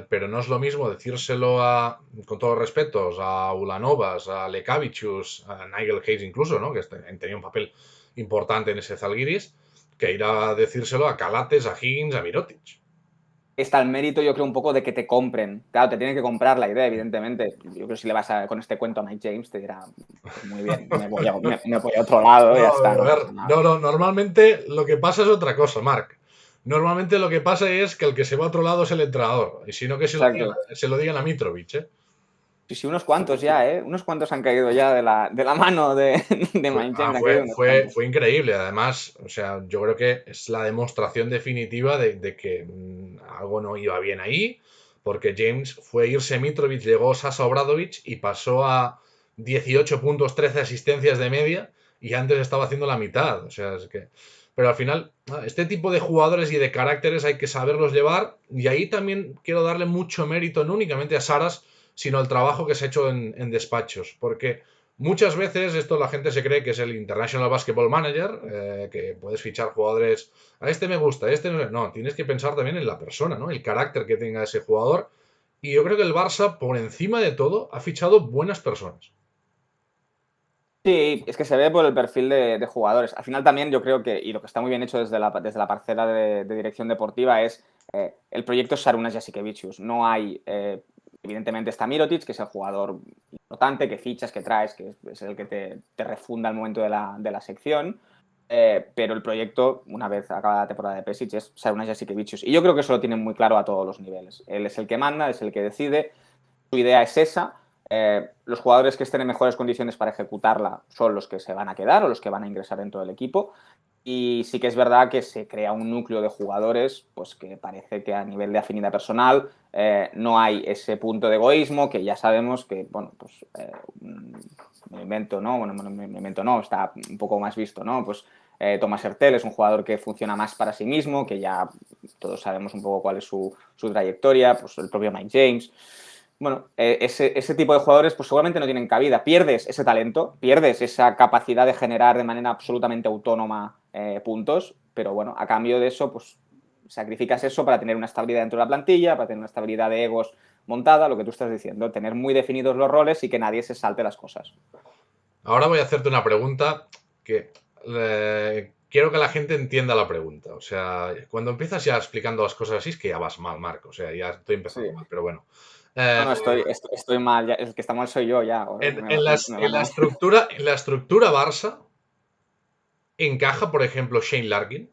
pero no es lo mismo decírselo a, con todos los respetos, a Ulanovas, a Lekavicius, a Nigel Hayes incluso, ¿no?, que tenía un papel importante en ese Zalgiris, que ir a decírselo a Calates, a Higgins, a Mirotic. Está el mérito, yo creo, un poco de que te compren. Claro, te tienen que comprar la idea, evidentemente. Yo creo que si le vas con este cuento a Mike James, te dirá, pues muy bien, me voy a otro lado y No, ya está, a no ver, pasa nada. no, no, normalmente lo que pasa es otra cosa, Marc. Normalmente lo que pasa es que el que se va a otro lado es el entrenador, y si no que Exacto. se lo digan a Mitrovic, ¿eh? Sí, sí, unos cuantos ya, ¿eh? Unos cuantos han caído ya de la mano de, de Fue, Mike James, han fue, caído unos fue, cuantos. fue increíble. Además, o sea, yo creo que es la demostración definitiva de que algo no iba bien ahí, porque James fue a irse Mitrovic, llegó Sasa Obradovic y pasó a 18 puntos, 13 asistencias de media, y antes estaba haciendo la mitad. O sea, es que. Pero al final, este tipo de jugadores y de caracteres hay que saberlos llevar, y ahí también quiero darle mucho mérito, no únicamente a Saras, sino al trabajo que se ha hecho en despachos, porque muchas veces esto la gente se cree que es el International Basketball Manager, que puedes fichar jugadores, a este me gusta, a este no. No, tienes que pensar también en la persona, ¿no?, el carácter que tenga ese jugador. Y yo creo que el Barça, por encima de todo, ha fichado buenas personas. Sí, es que se ve por el perfil de jugadores. Al final también yo creo que, y lo que está muy bien hecho desde la parcela de dirección deportiva es el proyecto Sarunas Jasikevičius. No hay, evidentemente está Mirotic, que es el jugador importante, que fichas, que traes, que es el que te refunda al momento de la sección. Pero el proyecto, una vez acabada la temporada de Pesic, es Sarunas Jasikevičius. Y yo creo que eso lo tienen muy claro a todos los niveles. Él es el que manda, es el que decide, su idea es esa. Los jugadores que estén en mejores condiciones para ejecutarla son los que se van a quedar o los que van a ingresar dentro del equipo. Y sí que es verdad que se crea un núcleo de jugadores, pues que parece que a nivel de afinidad personal no hay ese punto de egoísmo, que ya sabemos que, bueno, pues me invento, ¿no? Bueno, me invento, no, está un poco más visto, ¿no? Pues Thomas Hertel es un jugador que funciona más para sí mismo, que ya todos sabemos un poco cuál es su trayectoria, pues el propio Mike James. Bueno, ese tipo de jugadores pues seguramente no tienen cabida. Pierdes ese talento, pierdes esa capacidad de generar de manera absolutamente autónoma puntos, pero bueno, a cambio de eso, pues sacrificas eso para tener una estabilidad dentro de la plantilla, para tener una estabilidad de egos montada, lo que tú estás diciendo, tener muy definidos los roles y que nadie se salte las cosas. Ahora voy a hacerte una pregunta que quiero que la gente entienda la pregunta. O sea, cuando empiezas ya explicando las cosas así es que ya vas mal, Marco. O sea, ya estoy Sí. empezando mal, pero bueno. No, Eh, no, estoy mal, ya, el que está mal soy yo ya. Ahora en, en las- me en van la a... estructura, en la estructura Barça, encaja, por ejemplo, Shane Larkin.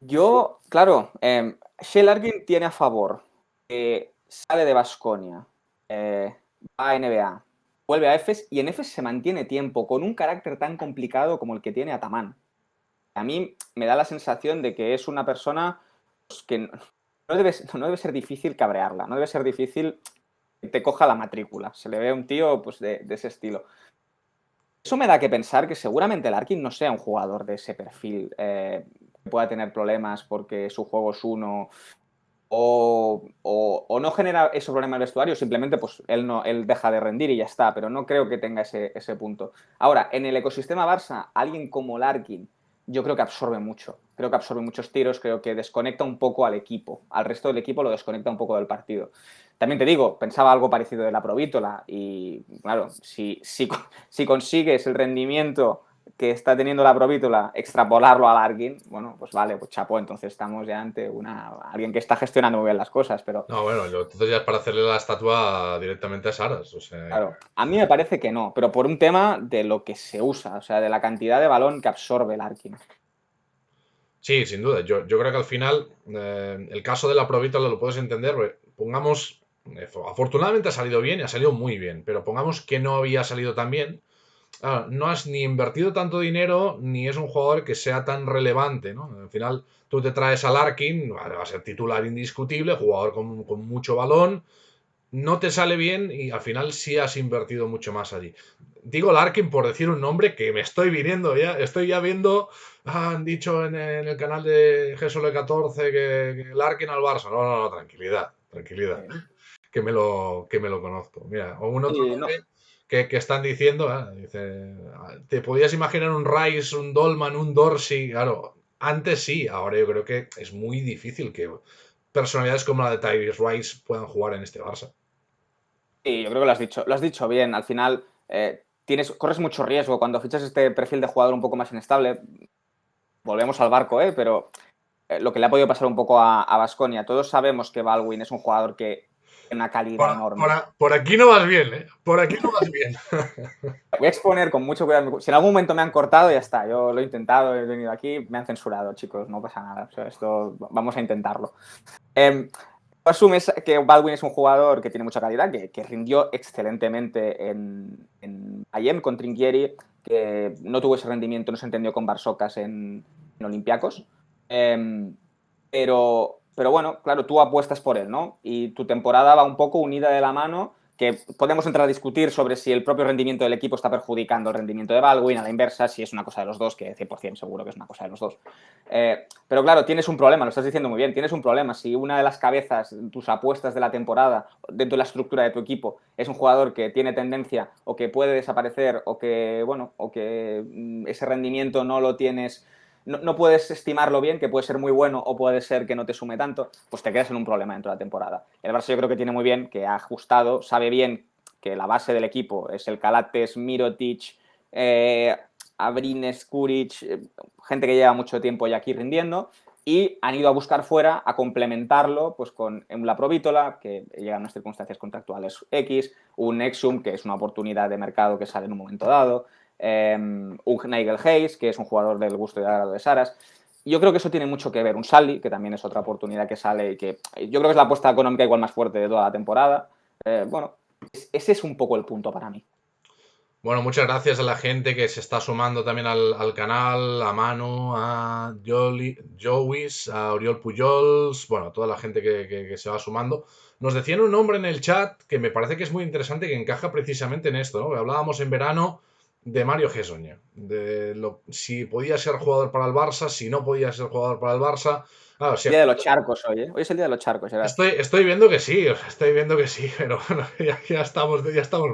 Yo, claro, Shea Larkin tiene a favor que sale de Baskonia, va a NBA, vuelve a Efes y en Efes se mantiene tiempo con un carácter tan complicado como el que tiene Ataman. A mí me da la sensación de que es una persona pues, que no debe ser difícil cabrearla, no debe ser difícil te coja la matrícula. Se le ve a un tío pues, de ese estilo. Eso me da que pensar que seguramente Larkin no sea un jugador de ese perfil, que pueda tener problemas porque su juego es uno o no genera ese problema en el vestuario, simplemente pues él deja de rendir y ya está, pero no creo que tenga ese punto. Ahora, en el ecosistema Barça, alguien como Larkin, yo creo que absorbe mucho. Creo que absorbe muchos tiros, creo que desconecta un poco al equipo. Al resto del equipo lo desconecta un poco del partido. También te digo, pensaba algo parecido de la Provítola y, claro, si consigues el rendimiento que está teniendo la Provítola, extrapolarlo a Larkin, bueno, pues vale, pues chapó, entonces estamos ya ante alguien que está gestionando muy bien las cosas, pero No, bueno, entonces ya es para hacerle la estatua directamente a Saras. O sea, claro, a mí me parece que no, pero por un tema de lo que se usa, o sea, de la cantidad de balón que absorbe Larkin. sí, sin duda. Yo creo que al final el caso de la Provítola lo puedes entender. Pongamos, afortunadamente ha salido bien y ha salido muy bien, pero pongamos que no había salido tan bien. No has ni invertido tanto dinero ni es un jugador que sea tan relevante, ¿no? Al final tú te traes a Larkin, vale, va a ser titular indiscutible, jugador con mucho balón, no te sale bien y al final sí has invertido mucho más allí. Digo Larkin por decir un nombre que me estoy viniendo ya, estoy ya viendo, han dicho en el canal de GSOLE14 que Larkin al Barça. No, no, no, tranquilidad, tranquilidad, que me lo conozco. Mira, o un otro Sí, no, nombre que están diciendo, dice, ¿te podías imaginar un Rice, un Dolman, un Dorsey? Claro, antes sí, ahora yo creo que es muy difícil que personalidades como la de Tyrese Rice puedan jugar en este Barça. sí, yo creo que lo has dicho bien. Al final, corres mucho riesgo cuando fichas este perfil de jugador un poco más inestable. Volvemos al barco, pero lo que le ha podido pasar un poco a Baskonia. Todos sabemos que Baldwin es un jugador que tiene una calidad enorme. Por aquí no vas bien, ¿eh? Por aquí no vas bien. Voy a exponer con mucho cuidado. Si en algún momento me han cortado, ya está. Yo lo he intentado, he venido aquí, me han censurado, chicos, no pasa nada. O sea, esto vamos a intentarlo. Tú asumes que Baldwin es un jugador que tiene mucha calidad, que rindió excelentemente en Bayern con Trinchieri, que no tuvo ese rendimiento, no se entendió con Barsocas en Olympiacos. Pero bueno, claro, tú apuestas por él, ¿no? Y tu temporada va un poco unida de la mano, que podemos entrar a discutir sobre si el propio rendimiento del equipo está perjudicando el rendimiento de Baldwin, a la inversa, si es una cosa de los dos, que 100% seguro que es una cosa de los dos. Pero claro, tienes un problema, lo estás diciendo muy bien, tienes un problema. Si una de las cabezas, tus apuestas de la temporada, dentro de la estructura de tu equipo, es un jugador que tiene tendencia o que puede desaparecer o que, bueno, o que ese rendimiento no lo tienes, no puedes estimarlo bien, que puede ser muy bueno o puede ser que no te sume tanto, pues te quedas en un problema dentro de la temporada. El Barça yo creo que tiene muy bien, que ha ajustado, sabe bien que la base del equipo es el Calates, Mirotic, Abrines, Kuric, gente que lleva mucho tiempo ya aquí rindiendo, y han ido a buscar fuera, a complementarlo pues con la Provítola, que llega en unas circunstancias contractuales X, un Exum, que es una oportunidad de mercado que sale en un momento dado, un Nigel Hayes, que es un jugador del gusto y agrado de Saras. Yo creo que eso tiene mucho que ver. Un Sally, que también es otra oportunidad que sale y que yo creo que es la apuesta económica igual más fuerte de toda la temporada. Bueno, ese es un poco el punto para mí. Bueno, muchas gracias a la gente que se está sumando también al canal, a Manu, a Jovis, a Oriol Pujols, bueno, toda la gente que se va sumando. Nos decían un nombre en el chat que me parece que es muy interesante, que encaja precisamente en esto, ¿no? Hablábamos en verano de Mario Gessoña, si podía ser jugador para el Barça, si no podía ser jugador para el Barça. Claro, El día de los charcos hoy, ¿eh? Hoy es el día de los charcos, Gerard. estoy viendo que sí, o sea, estoy viendo que sí, pero bueno, ya estamos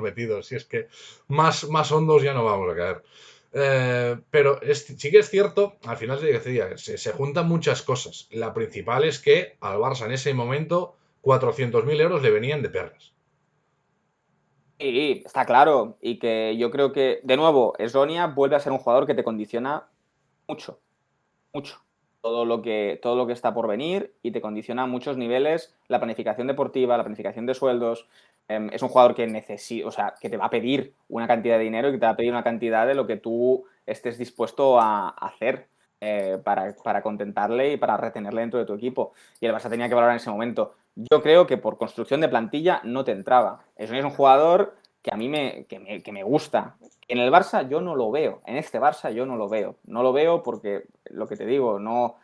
metidos. Si es que más hondos ya no vamos a caer. Pero sí que es cierto, al final se decía, se juntan muchas cosas. La principal es que al Barça en ese momento 400.000 euros le venían de perlas. Sí, está claro. Y que yo creo que, de nuevo, Esonia vuelve a ser un jugador que te condiciona mucho, mucho. Todo lo que está por venir y te condiciona a muchos niveles la planificación deportiva, la planificación de sueldos. Es un jugador que necesita, o sea, que te va a pedir una cantidad de dinero y que te va a pedir una cantidad de lo que tú estés dispuesto a hacer para contentarle y para retenerle dentro de tu equipo. Y el Barça tenía que valorar en ese momento. Yo creo que por construcción de plantilla no te entraba. Es un jugador que a mí que me gusta. En el Barça yo no lo veo. En este Barça yo no lo veo. No lo veo porque, lo que te digo, no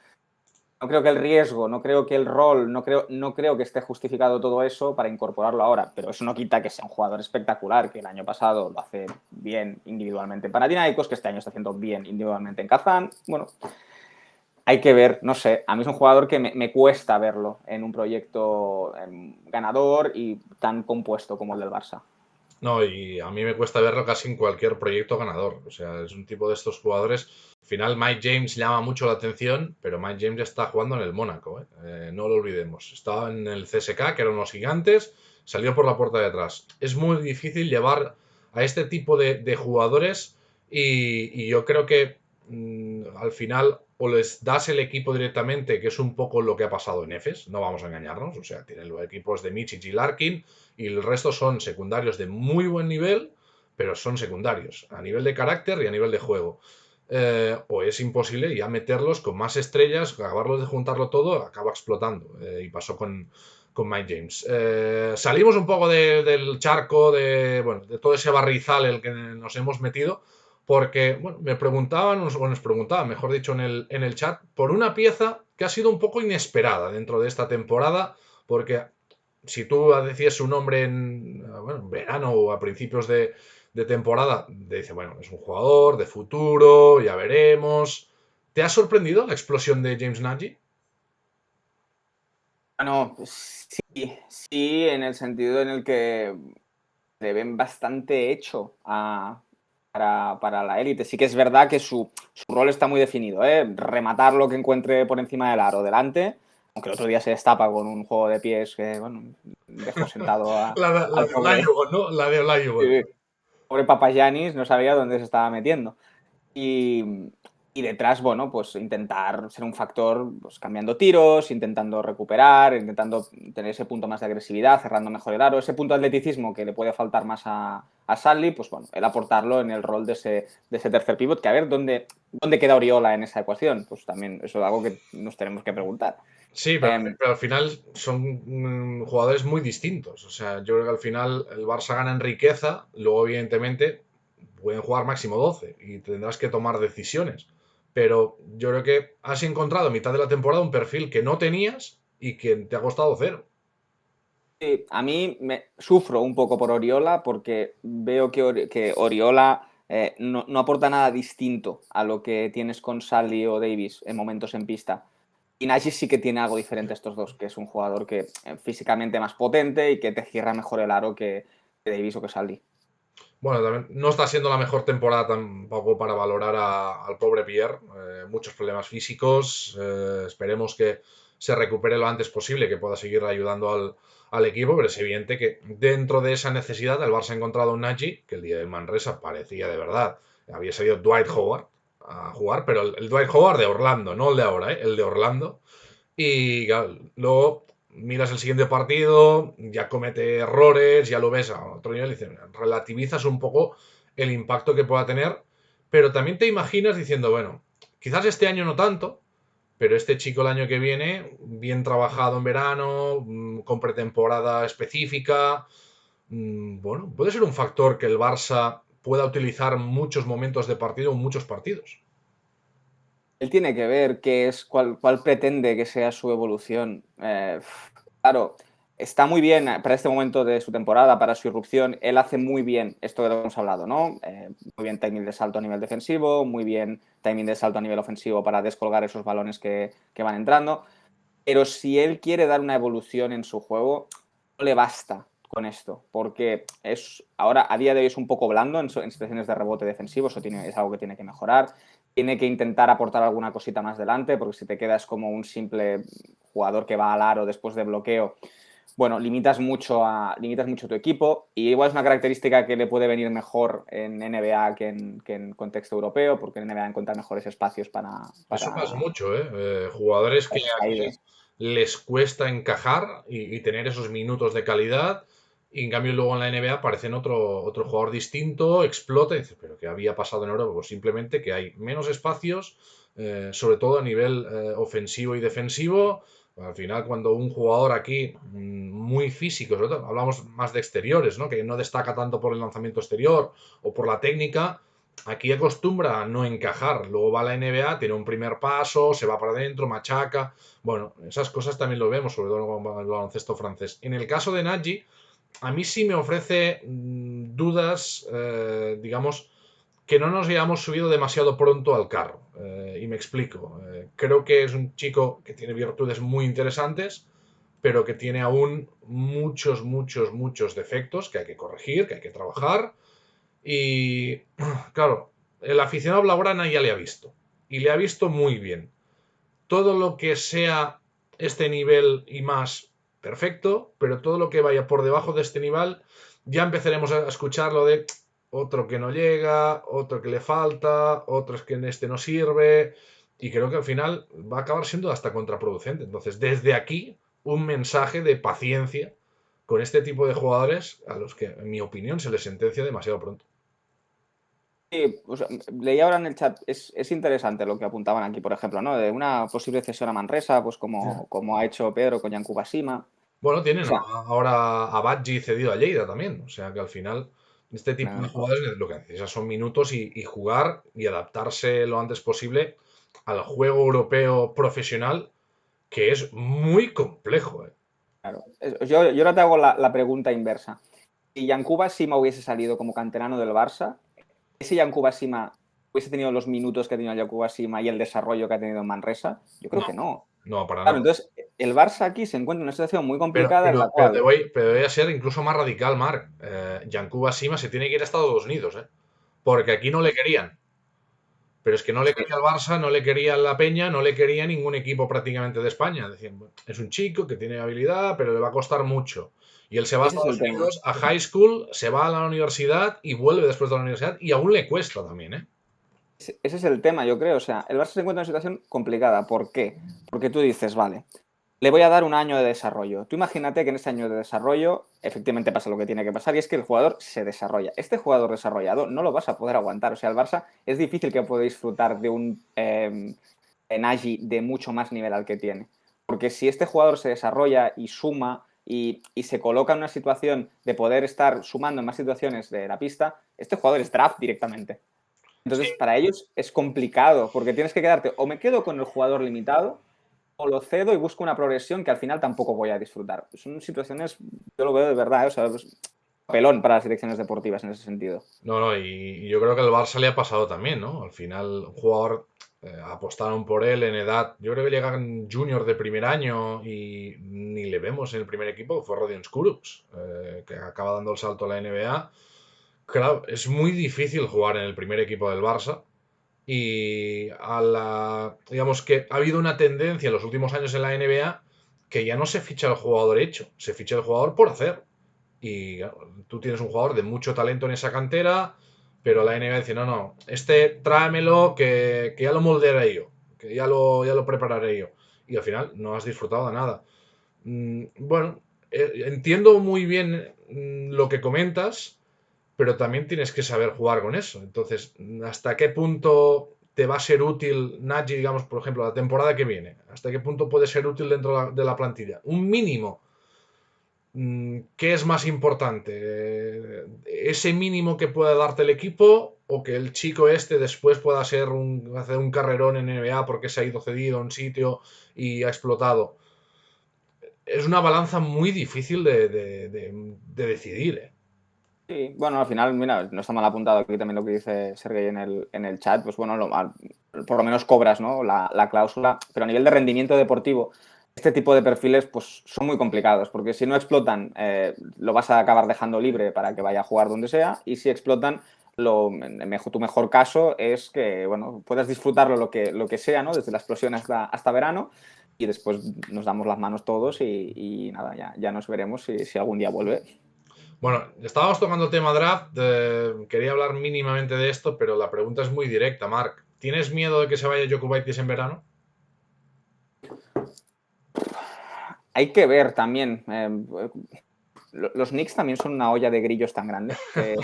No creo que el riesgo, no creo que el rol, no creo que esté justificado todo eso para incorporarlo ahora, pero eso no quita que sea un jugador espectacular, que el año pasado lo hace bien individualmente en Panathinaikos, que este año está haciendo bien individualmente en Kazán. Bueno, hay que ver, no sé, a mí es un jugador que me cuesta verlo en un proyecto ganador y tan compuesto como el del Barça. No, y a mí me cuesta verlo casi en cualquier proyecto ganador. O sea, es un tipo de estos jugadores. Al final, Mike James llama mucho la atención, pero Mike James está jugando en el Mónaco, ¿eh? No lo olvidemos. Estaba en el CSK, que eran unos gigantes, salió por la puerta de atrás. Es muy difícil llevar a este tipo de jugadores y yo creo que al final o les das el equipo directamente, que es un poco lo que ha pasado en Efes, no vamos a engañarnos. O sea, tienen los equipos de Michic y Larkin y el resto son secundarios de muy buen nivel, pero son secundarios a nivel de carácter y a nivel de juego. O es imposible ya meterlos con más estrellas, acabarlos de juntarlo todo, acaba explotando. Y pasó con Mike James. Salimos un poco del charco, bueno, de todo ese barrizal en el que nos hemos metido, porque bueno, me preguntaban, o nos preguntaban, mejor dicho, en el chat, por una pieza que ha sido un poco inesperada dentro de esta temporada, porque si tú decías su nombre bueno, en verano o a principios de temporada, te dice, bueno, es un jugador de futuro, ya veremos. ¿Te ha sorprendido la explosión de James Nagy? Bueno, sí, en el sentido en el que se ven bastante hecho para la élite. Sí que es verdad que su rol está muy definido, ¿eh? Rematar lo que encuentre por encima del aro delante, aunque el otro día se destapa con un juego de pies que, bueno, dejó sentado La al de pobre, Olajuwon, ¿no? La de Olajuwon. pobre Papagiannis, no sabía dónde se estaba metiendo. Y, y detrás, bueno, pues intentar ser un factor, pues cambiando tiros, intentando recuperar, intentando tener ese punto más de agresividad, cerrando mejor el aro, ese punto de atleticismo que le puede faltar más a Sully, pues bueno, él aportarlo en el rol de ese tercer pivot, que a ver dónde queda Oriola en esa ecuación, pues también eso es algo que nos tenemos que preguntar. Sí, Eh, pero al final son jugadores muy distintos. O sea, yo creo que al final el Barça gana en riqueza, luego evidentemente pueden jugar máximo 12 y tendrás que tomar decisiones. Pero yo creo que has encontrado a mitad de la temporada un perfil que no tenías y que te ha costado cero. Sí, a mí me sufro un poco por Oriola porque veo que Oriola no aporta nada distinto a lo que tienes con Sully o Davis en momentos en pista. Y Nagy sí que tiene algo diferente a estos dos, que es un jugador que físicamente más potente y que te cierra mejor el aro que Davis o que Sully. Bueno, también no está siendo la mejor temporada tampoco para valorar al pobre Pierre. Muchos problemas físicos. Esperemos que se recupere lo antes posible, que pueda seguir ayudando al equipo, pero es evidente que dentro de esa necesidad el Barça ha encontrado un Nagy que el día de Manresa parecía de verdad. Había salido Dwight Howard a jugar, pero el Dwight Howard de Orlando, no el de ahora, el de Orlando. Y claro, luego miras el siguiente partido, ya comete errores, ya lo ves a otro nivel, y dices, relativizas un poco el impacto que pueda tener, pero también te imaginas diciendo, bueno, quizás este año no tanto, pero este chico el año que viene, bien trabajado en verano, con pretemporada específica, bueno, puede ser un factor que el Barça pueda utilizar muchos momentos de partido, en muchos partidos. Él tiene que ver cuál pretende que sea su evolución. Claro, está muy bien para este momento de su temporada, para su irrupción. Él hace muy bien esto de lo que hemos hablado, ¿no? Muy bien timing de salto a nivel defensivo, muy bien timing de salto a nivel ofensivo para descolgar esos balones que van entrando. Pero si él quiere dar una evolución en su juego, no le basta con esto, porque ahora a día de hoy es un poco blando en situaciones de rebote defensivo, es algo que tiene que mejorar, tiene que intentar aportar alguna cosita más delante, porque si te quedas como un simple jugador que va al aro después de bloqueo, bueno, limitas mucho tu equipo, y igual es una característica que le puede venir mejor en NBA que en contexto europeo, porque en NBA encuentra mejores espacios Eso pasa para mucho, ¿eh? Jugadores que aquí salir. les cuesta encajar y tener esos minutos de calidad. Y en cambio luego en la NBA aparecen otro jugador distinto, explota y dice, pero ¿qué había pasado en Europa? Pues simplemente que hay menos espacios, sobre todo a nivel ofensivo y defensivo. Al final, cuando un jugador aquí muy físico, hablamos más de exteriores, ¿no? Que no destaca tanto por el lanzamiento exterior o por la técnica, aquí acostumbra a no encajar. Luego va a la NBA, tiene un primer paso, se va para adentro, machaca. Bueno, esas cosas también lo vemos, sobre todo en el baloncesto francés. En el caso de Nagy, a mí sí me ofrece dudas, digamos, que no nos hayamos subido demasiado pronto al carro. Y me explico. Creo que es un chico que tiene virtudes muy interesantes, pero que tiene aún muchos defectos que hay que corregir, que hay que trabajar. Y claro, el aficionado blaugrana ya le ha visto. Y le ha visto muy bien. Todo lo que sea este nivel y más, perfecto, pero todo lo que vaya por debajo de este nivel, ya empezaremos a escuchar lo de otro que no llega, otro que le falta, otro es que en este no sirve. Y creo que al final va a acabar siendo hasta contraproducente. Entonces, desde aquí, un mensaje de paciencia con este tipo de jugadores a los que, en mi opinión, se les sentencia demasiado pronto. Sí, o sea, leí ahora en el chat, es interesante lo que apuntaban aquí, por ejemplo, ¿no? De una posible cesión a Manresa, pues como ha hecho Pedro con Yankuba Basima. Bueno, O tienen sea, ahora a Badji cedido a Lleida también. O sea que al final, este tipo de claro. jugadores lo que necesitan son minutos y jugar y adaptarse lo antes posible al juego europeo profesional, que es muy complejo, ¿eh? Claro. Yo ahora te hago la pregunta inversa. Si Yankuba Sima hubiese salido como canterano del Barça, ¿ese Yankuba Sima hubiese tenido los minutos que ha tenido Yankuba Sima y el desarrollo que ha tenido en Manresa? Yo creo No, que no. no, para Claro, nada. entonces el Barça aquí se encuentra en una situación muy Pero, complicada en pero, la pero te cual, voy, pero voy a ser incluso más radical, Marc. Yankuba Sima se tiene que ir a Estados Unidos, ¿eh? Porque aquí no le pues, querían. Pero es que no le sí, quería el Barça, no le quería la Peña, no le quería ningún equipo prácticamente de España. Decían, "Bueno, es un chico que tiene habilidad, pero le va a costar mucho". Y él se va a ese es el Estados tema. Unidos, a high school, se va a la universidad y vuelve después de la universidad y aún le cuesta también, ¿eh? Ese es el tema, yo creo. O sea, el Barça se encuentra en una situación complicada. ¿Por qué? Porque tú dices, vale, le voy a dar un año de desarrollo. Tú imagínate que en ese año de desarrollo efectivamente pasa lo que tiene que pasar y es que el jugador se desarrolla. Este jugador desarrollado no lo vas a poder aguantar. O sea, el Barça es difícil que pueda disfrutar de un Nagy de mucho más nivel al que tiene. Porque si este jugador se desarrolla y suma y se coloca en una situación de poder estar sumando en más situaciones de la pista, este jugador es draft directamente. Sí. Entonces, para ellos es complicado porque tienes que quedarte o me quedo con el jugador limitado o lo cedo y busco una progresión que al final tampoco voy a disfrutar. Son situaciones, yo lo veo de verdad, o sea, es pelón para las direcciones deportivas en ese sentido. No, no, y yo creo que al Barça le ha pasado también, ¿no? Al final, un jugador apostaron por él en edad. Yo creo que llegan junior de primer año y ni le vemos en el primer equipo, fue Rodion Skurucs, que acaba dando el salto a la NBA. Claro, es muy difícil jugar en el primer equipo del Barça y digamos que ha habido una tendencia en los últimos años en la NBA que ya no se ficha el jugador hecho, se ficha el jugador por hacer. Y claro, tú tienes un jugador de mucho talento en esa cantera, pero la NBA dice, no, no, este tráemelo que ya lo moldearé yo, que ya lo prepararé yo. Y al final no has disfrutado de nada. Bueno, entiendo muy bien lo que comentas, pero también tienes que saber jugar con eso. Entonces, ¿hasta qué punto te va a ser útil Nagy, digamos, por ejemplo, la temporada que viene? ¿Hasta qué punto puede ser útil dentro de la plantilla? Un mínimo. ¿Qué es más importante? ¿Ese mínimo que pueda darte el equipo o que el chico este después pueda hacer un carrerón en NBA porque se ha ido cedido a un sitio y ha explotado? Es una balanza muy difícil de decidir, ¿eh? Sí, bueno, al final, mira, no está mal apuntado aquí también lo que dice Sergey en el chat, pues bueno, por lo menos cobras, ¿no? La cláusula, pero a nivel de rendimiento deportivo, este tipo de perfiles pues son muy complicados, porque si no explotan, lo vas a acabar dejando libre para que vaya a jugar donde sea, y si explotan, tu mejor caso es que, bueno, puedas disfrutarlo lo que sea, ¿no? Desde la explosión hasta verano, y después nos damos las manos todos y nada, ya nos veremos si algún día vuelve. Bueno, estábamos tocando el tema draft, quería hablar mínimamente de esto, pero la pregunta es muy directa, Marc. ¿Tienes miedo de que se vaya Jokubaitis en verano? Hay que ver también. Los Knicks también son una olla de grillos tan grande que,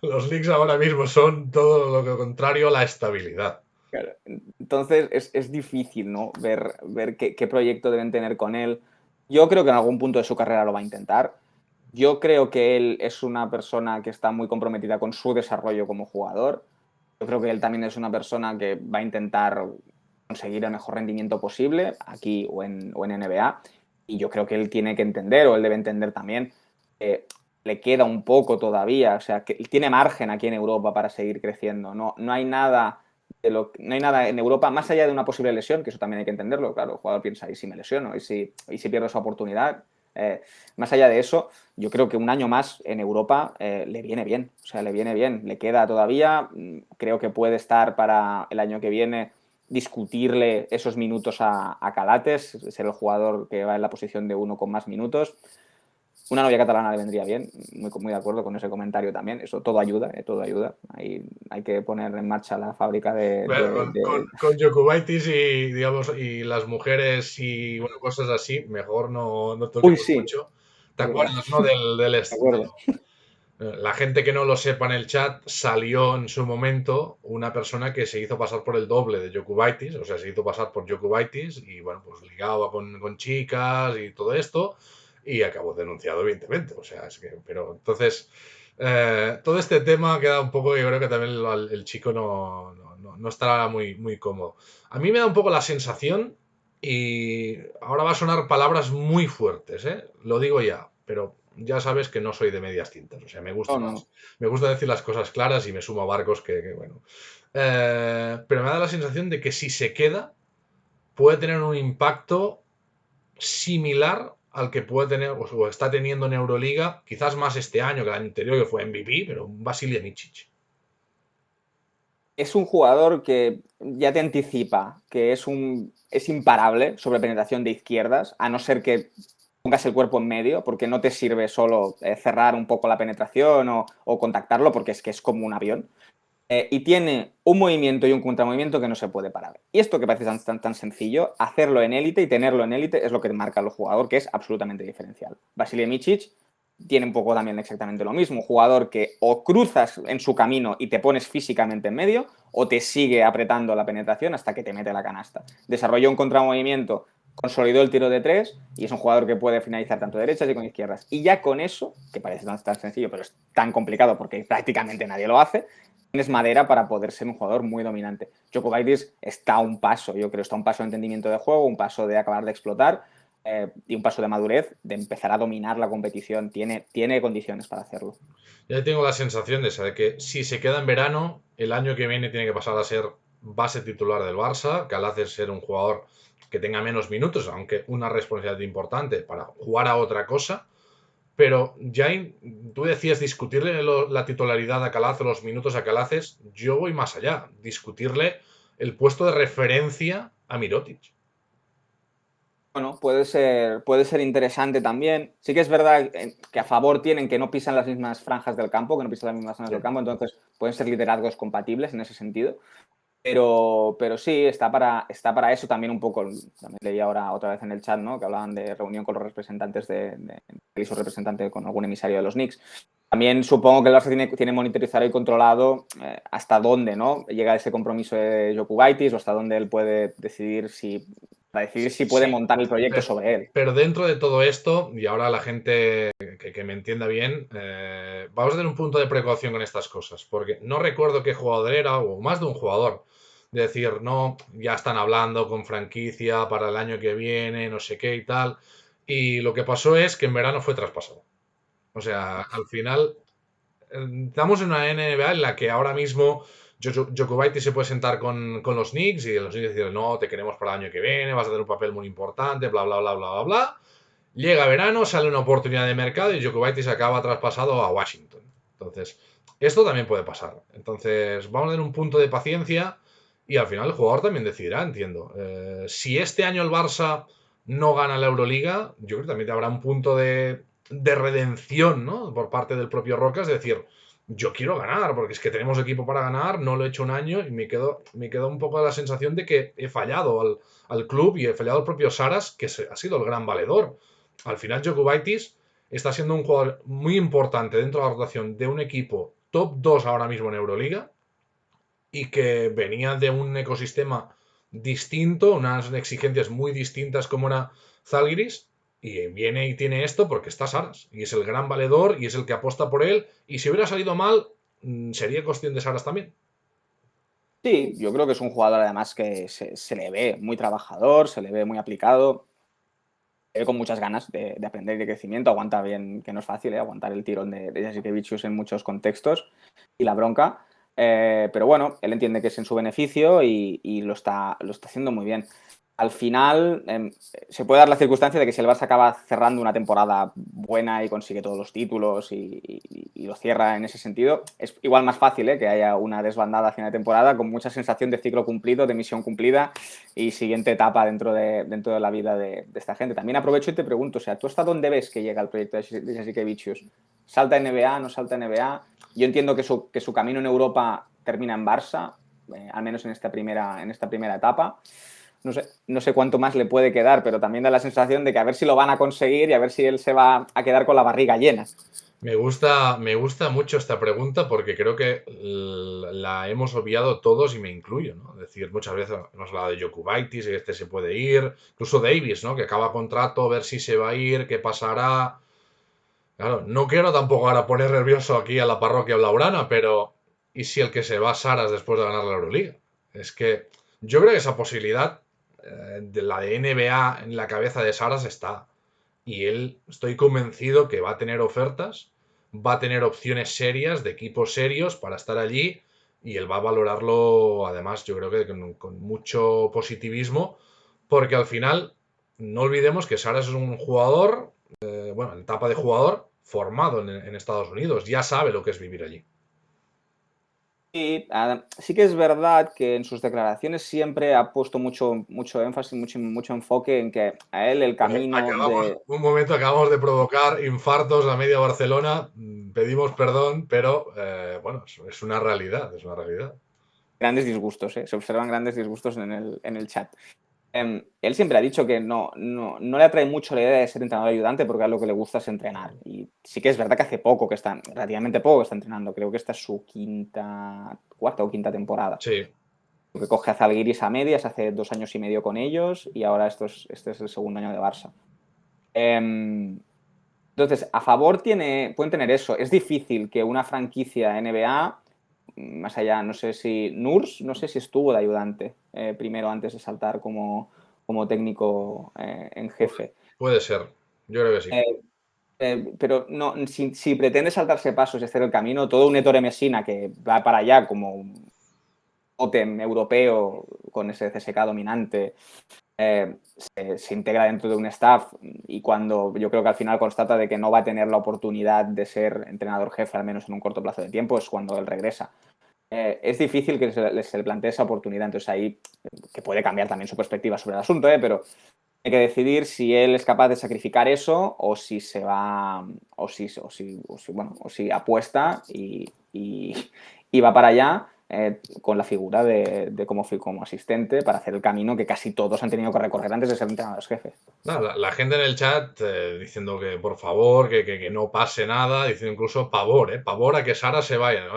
Los Knicks ahora mismo son todo lo contrario a la estabilidad. claro, entonces es difícil, ¿no? Ver qué proyecto deben tener con él. Yo creo que en algún punto de su carrera lo va a intentar. Yo creo que él es una persona que está muy comprometida con su desarrollo como jugador. Yo creo que él también es una persona que va a intentar conseguir el mejor rendimiento posible aquí o en NBA. Y yo creo que él tiene que entender, o él debe entender también, que le queda un poco todavía. O sea, que tiene margen aquí en Europa para seguir creciendo. No hay nada no hay nada en Europa, más allá de una posible lesión, que eso también hay que entenderlo. Claro, el jugador piensa, ¿y si me lesiono? ¿Y si pierdo esa oportunidad? Más allá de eso, yo creo que un año más en Europa le viene bien, o sea, le viene bien, le queda todavía, creo que puede estar para el año que viene discutirle esos minutos a Calates, ser el jugador que va en la posición de uno con más minutos. Una novia catalana le vendría bien, muy de acuerdo con ese comentario también, eso todo ayuda, todo ayuda. Hay que poner en marcha la fábrica Bueno, con Jokubaitis y, digamos, y las mujeres y bueno, cosas así, mejor no Uy, toquemos sí, mucho. ¿Te es verdad, acuerdas, no? de acuerdo. La gente que no lo sepa en el chat, salió en su momento una persona que se hizo pasar por el doble de Jokubaitis, o sea, se hizo pasar por Jokubaitis y bueno, pues ligaba con chicas y todo esto y acabó denunciado, evidentemente. O sea, es que, pero entonces, todo este tema queda un poco, yo creo que también el chico no estará muy cómodo. A mí me da un poco la sensación, y ahora va a sonar palabras muy fuertes, ¿eh? Lo digo ya, pero ya sabes que no soy de medias tintas, o sea, No, no. me gusta decir las cosas claras y me sumo a barcos bueno. Pero me da la sensación de que si se queda, puede tener un impacto similar al que puede tener o está teniendo en Euroliga, quizás más este año que el año anterior, que fue MVP, pero un Vasilije Micic. Es un jugador que ya te anticipa que es imparable sobre penetración de izquierdas, a no ser que pongas el cuerpo en medio, porque no te sirve solo cerrar un poco la penetración o contactarlo, porque es que es como un avión. Y tiene un movimiento y un contramovimiento que no se puede parar. Y esto que parece tan sencillo, hacerlo en élite y tenerlo en élite es lo que marca al jugador, que es absolutamente diferencial. Vasilije Micic tiene un poco también exactamente lo mismo. Un jugador que o cruzas en su camino y te pones físicamente en medio, o te sigue apretando la penetración hasta que te mete la canasta. Desarrolló un contramovimiento, consolidó el tiro de tres y es un jugador que puede finalizar tanto derechas y con izquierdas. Y ya con eso, que parece tan sencillo, pero es tan complicado porque prácticamente nadie lo hace, tienes madera para poder ser un jugador muy dominante. Jokubaitis está a un paso, yo creo, está a un paso de entendimiento de juego, un paso de acabar de explotar y un paso de madurez, de empezar a dominar la competición. Tiene condiciones para hacerlo. Ya tengo la sensación de saber que si se queda en verano, el año que viene tiene que pasar a ser base titular del Barça, que al hacer ser un jugador que tenga menos minutos, aunque una responsabilidad importante para jugar a otra cosa. Pero ya tú decías discutirle la titularidad a Calaz o los minutos a Calaces. Yo voy más allá, discutirle el puesto de referencia a Mirotic. Bueno, puede ser interesante también. Sí que es verdad que a favor tienen que no pisan las mismas franjas del campo, que no pisan las mismas zonas del campo, entonces pueden ser liderazgos compatibles en ese sentido. Pero sí, está para eso también un poco. También leí ahora otra vez en el chat, ¿no? Que hablaban de reunión con los representantes de su representante con algún emisario de los Knicks. También supongo que el Barça tiene monitorizado y controlado hasta dónde, ¿no? Llega ese compromiso de Jokubaitis o hasta dónde él puede decidir para decidir si puede Sí, montar el proyecto sobre él. pero dentro de todo esto, y ahora la gente que me entienda bien, vamos a tener un punto de precaución con estas cosas, porque no recuerdo qué jugador era, o más de un jugador, de decir, no, ya están hablando con franquicia para el año que viene, no sé qué y tal, y lo que pasó es que en verano fue traspasado. O sea, al final estamos en una NBA en la que ahora mismo Jokubaitis se puede sentar con los Knicks y los Knicks dicen, no, te queremos para el año que viene, vas a tener un papel muy importante, bla, bla, bla, bla, bla, bla. Llega verano, sale una oportunidad de mercado y Jokubaitis acaba traspasado a Washington. Entonces, esto también puede pasar. Entonces, vamos a tener un punto de paciencia y al final el jugador también decidirá, entiendo. Si este año el Barça no gana la Euroliga, yo creo que también habrá un punto de redención, ¿no? Por parte del propio Rocas, de decir, yo quiero ganar, porque es que tenemos equipo para ganar, no lo he hecho un año y me quedo un poco la sensación de que he fallado al club y he fallado al propio Saras, que ha sido el gran valedor. Al final, Jokubaitis está siendo un jugador muy importante dentro de la rotación de un equipo top 2 ahora mismo en Euroliga y que venía de un ecosistema distinto, unas exigencias muy distintas como era Zalgiris, y viene y tiene esto porque está Saras, y es el gran valedor, y es el que aposta por él, y si hubiera salido mal, sería cuestión de Saras también. Sí, yo creo que es un jugador además que se le ve muy trabajador, se le ve muy aplicado, se ve con muchas ganas de aprender y de crecimiento, aguanta bien, que no es fácil, aguantar el tirón de Jasikevičius en muchos contextos y la bronca. Pero bueno, él entiende que es en su beneficio y lo está haciendo muy bien. Al final, se puede dar la circunstancia de que si el Barça acaba cerrando una temporada buena y consigue todos los títulos y lo cierra en ese sentido, es igual más fácil que haya una desbandada a final de temporada con mucha sensación de ciclo cumplido, de misión cumplida y siguiente etapa dentro de la vida de esta gente. También aprovecho y te pregunto, o sea, ¿tú hasta dónde ves que llega el proyecto de Jasikevičius? ¿Salta NBA, no salta NBA? Yo entiendo que su camino en Europa termina en Barça, al menos en esta primera etapa. No sé cuánto más le puede quedar, pero también da la sensación de que a ver si lo van a conseguir y a ver si él se va a quedar con la barriga llena. Me gusta mucho esta pregunta porque creo que la hemos obviado todos y me incluyo, ¿no? Es decir, muchas veces hemos hablado de Jokubaitis, y este se puede ir, incluso Davis, ¿no? Que acaba contrato, ver si se va a ir, qué pasará. Claro, no quiero tampoco ahora poner nervioso aquí a la parroquia blaugrana, pero ¿y si el que se va a Saras después de ganar la Euroliga? Es que yo creo que esa posibilidad de la de NBA en la cabeza de Saras está. Y él, estoy convencido que va a tener ofertas, va a tener opciones serias de equipos serios para estar allí y él va a valorarlo, además, yo creo que con mucho positivismo, porque al final, no olvidemos que Saras es un jugador, bueno, en etapa de jugador formado en Estados Unidos, ya sabe lo que es vivir allí. Y sí que es verdad que en sus declaraciones siempre ha puesto mucho énfasis, mucho enfoque en que a él el camino de... Un momento, acabamos de provocar infartos a media Barcelona, pedimos perdón, pero bueno, es una realidad, es una realidad. Grandes disgustos, se observan grandes disgustos en el chat. Él siempre ha dicho que no le atrae mucho la idea de ser entrenador ayudante porque a lo que le gusta es entrenar. Y sí que es verdad que hace poco que está, relativamente poco que está entrenando. Creo que esta es su cuarta o quinta temporada. Sí, Que coge a Zalgiris a medias, hace 2 años y medio con ellos y ahora este es el segundo año de Barça. Entonces, a favor pueden tener eso. Es difícil que una franquicia NBA, más allá, no sé si Nurs, no sé si estuvo de ayudante primero antes de saltar como técnico en jefe. puede ser, yo creo que sí. Eh, pero no, si pretende saltarse pasos y hacer el camino, todo un Ettore Messina que va para allá como un tótem europeo con ese CSK dominante, se integra dentro de un staff y cuando yo creo que al final constata de que no va a tener la oportunidad de ser entrenador jefe, al menos en un corto plazo de tiempo, es cuando él regresa. Es difícil que se le plantee esa oportunidad, entonces ahí que puede cambiar también su perspectiva sobre el asunto, pero hay que decidir si él es capaz de sacrificar eso o si se va, o si apuesta y va para allá con la figura de cómo fui como asistente para hacer el camino que casi todos han tenido que recorrer antes de ser entrenadores jefes. Nada, la gente en el chat diciendo que por favor, que no pase nada, diciendo incluso pavor, pavor a que Sara se vaya. ¿No?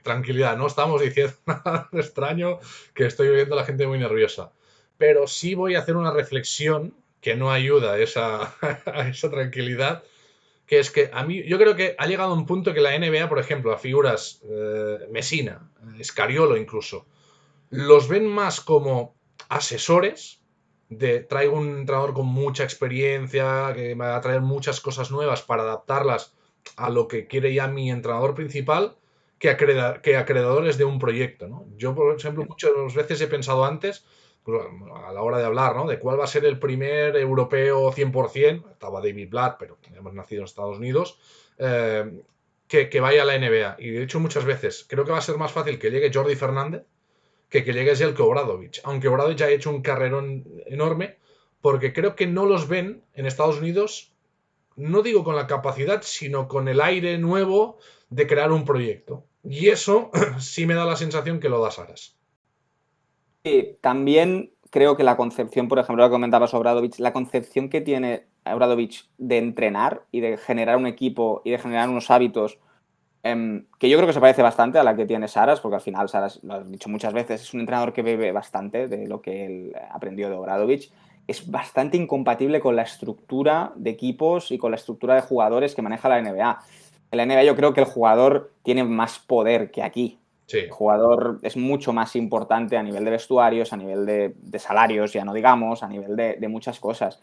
Tranquilidad, no estamos diciendo nada extraño, que estoy viendo a la gente muy nerviosa. Pero sí voy a hacer una reflexión que no ayuda a esa, a esa tranquilidad, que es que a mí, yo creo que ha llegado un punto que la NBA, por ejemplo, a figuras Messina, Scariolo incluso, los ven más como asesores de traigo un entrenador con mucha experiencia, que me va a traer muchas cosas nuevas para adaptarlas a lo que quiere ya mi entrenador principal, que acreedores de un proyecto, ¿no? Yo, por ejemplo, muchas veces he pensado antes, pues, a la hora de hablar, ¿no? De cuál va a ser el primer europeo 100%, estaba David Blatt, pero hemos nacido en Estados Unidos, que vaya a la NBA. Y de hecho, muchas veces creo que va a ser más fácil que llegue Jordi Fernández que llegue Jelko Obradovic. Aunque Obradovic ha hecho un carrerón enorme, porque creo que no los ven en Estados Unidos, no digo con la capacidad, sino con el aire nuevo de crear un proyecto. Y eso sí me da la sensación que lo da Saras. Sí, también creo que la concepción, por ejemplo, lo que comentabas Obradovic, la concepción que tiene Obradovic de entrenar y de generar un equipo y de generar unos hábitos que yo creo que se parece bastante a la que tiene Saras, porque al final Saras, lo has dicho muchas veces, es un entrenador que bebe bastante de lo que él aprendió de Obradovic. Es bastante incompatible con la estructura de equipos y con la estructura de jugadores que maneja la NBA. En la NBA yo creo que el jugador tiene más poder que aquí. Sí. El jugador es mucho más importante a nivel de vestuarios, a nivel de salarios, ya no digamos, a nivel de muchas cosas.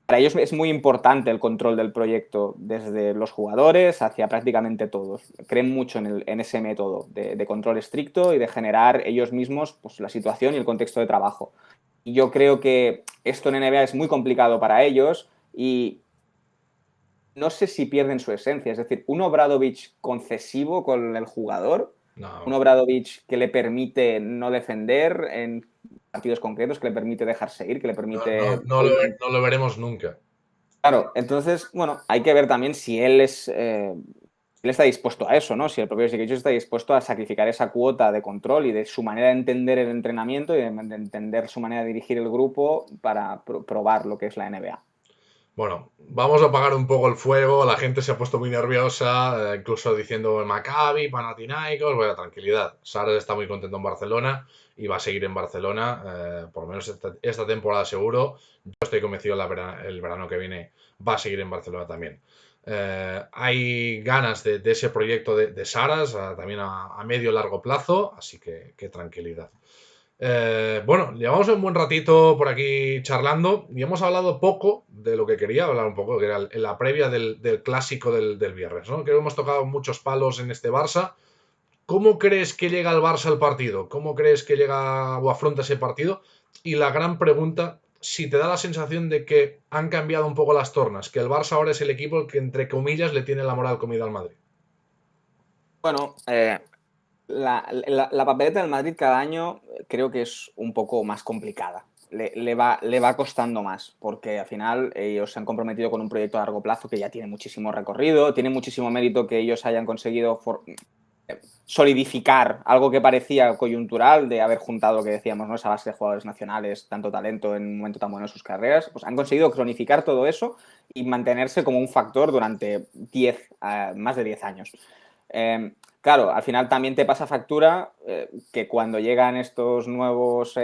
Para ellos es muy importante el control del proyecto, desde los jugadores hacia prácticamente todos. Creen mucho en ese método de control estricto y de generar ellos mismos pues, la situación y el contexto de trabajo. Y yo creo que esto en NBA es muy complicado para ellos y no sé si pierden su esencia. Es decir, un Obradovic concesivo con el jugador, un No, Obradovic que le permite no defender en partidos concretos, que le permite dejarse ir, que le no, no, permite obviamente. no lo veremos nunca. Claro, entonces, bueno, hay que ver también si él está dispuesto a eso, ¿no? Si el propio Jasikevičius está dispuesto a sacrificar esa cuota de control y de su manera de entender el entrenamiento y de entender su manera de dirigir el grupo para probar lo que es la NBA. Bueno, vamos a apagar un poco el fuego. La gente se ha puesto muy nerviosa, incluso diciendo Maccabi, Panathinaikos. Bueno, tranquilidad. Saras está muy contento en Barcelona y va a seguir en Barcelona, por lo menos esta temporada seguro. Yo estoy convencido el verano que viene va a seguir en Barcelona también. Hay ganas de ese proyecto de Saras, también a medio largo plazo, así que tranquilidad. Bueno, llevamos un buen ratito por aquí charlando y hemos hablado poco de lo que quería hablar un poco, que era en la previa del clásico del viernes, ¿no? Creo que hemos tocado muchos palos en este Barça. ¿Cómo crees que llega el Barça al partido? ¿Cómo crees que llega o afronta ese partido? Y la gran pregunta, si te da la sensación de que han cambiado un poco las tornas, que el Barça ahora es el equipo que, entre comillas, le tiene la moral comida al Madrid. Bueno, la papeleta del Madrid cada año creo que es un poco más complicada. Le va costando más, porque al final ellos se han comprometido con un proyecto a largo plazo que ya tiene muchísimo recorrido, tiene muchísimo mérito que ellos hayan conseguido solidificar algo que parecía coyuntural de haber juntado lo que decíamos, ¿no? Esa base de jugadores nacionales, tanto talento en un momento tan bueno de sus carreras, pues han conseguido cronificar todo eso y mantenerse como un factor durante más de 10 años. Claro, al final también te pasa factura que cuando llegan estos nuevos,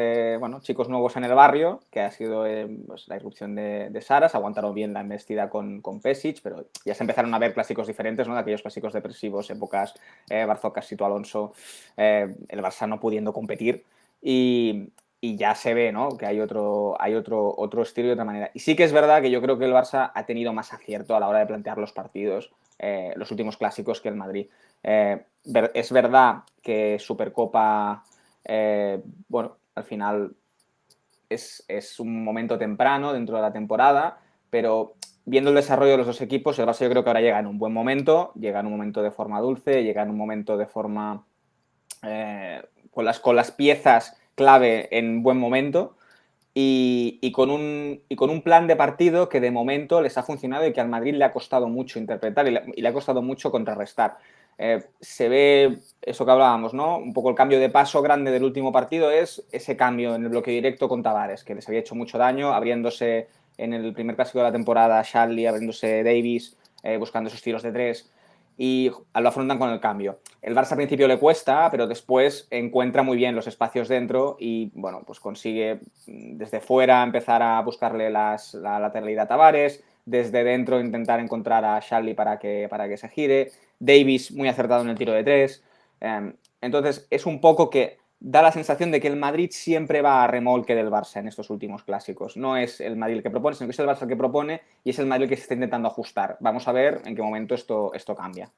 chicos nuevos en el barrio, que ha sido pues, la irrupción de Saras, aguantaron bien la embestida con Pesic, pero ya se empezaron a ver clásicos diferentes, ¿no? De aquellos clásicos depresivos, épocas Barzokas, Sito Alonso, el Barça no pudiendo competir y ya se ve, ¿no? Que hay otro estilo y otra manera. Y sí que es verdad que yo creo que el Barça ha tenido más acierto a la hora de plantear los partidos, los últimos clásicos, que el Madrid. Es verdad que Supercopa, al final es un momento temprano dentro de la temporada, pero viendo el desarrollo de los dos equipos, el Barça yo creo que ahora llega en un buen momento, llega en un momento de forma dulce, llega en un momento de forma con las piezas clave en buen momento y con un plan de partido que de momento les ha funcionado y que al Madrid le ha costado mucho interpretar y le ha costado mucho contrarrestar. Se ve eso que hablábamos, ¿no? Un poco el cambio de paso grande del último partido es ese cambio en el bloque directo con Tavares, que les había hecho mucho daño, abriéndose en el primer clásico de la temporada Charlie, abriéndose Davis, buscando esos tiros de tres y lo afrontan con el cambio. El Barça al principio le cuesta, pero después encuentra muy bien los espacios dentro y, bueno, pues consigue desde fuera empezar a buscarle la lateralidad a Tavares, desde dentro intentar encontrar a Charlie para que se gire, Davis muy acertado en el tiro de tres. Entonces, es un poco que da la sensación de que el Madrid siempre va a remolque del Barça en estos últimos clásicos. No es el Madrid el que propone, sino que es el Barça el que propone y es el Madrid el que se está intentando ajustar. Vamos a ver en qué momento esto cambia.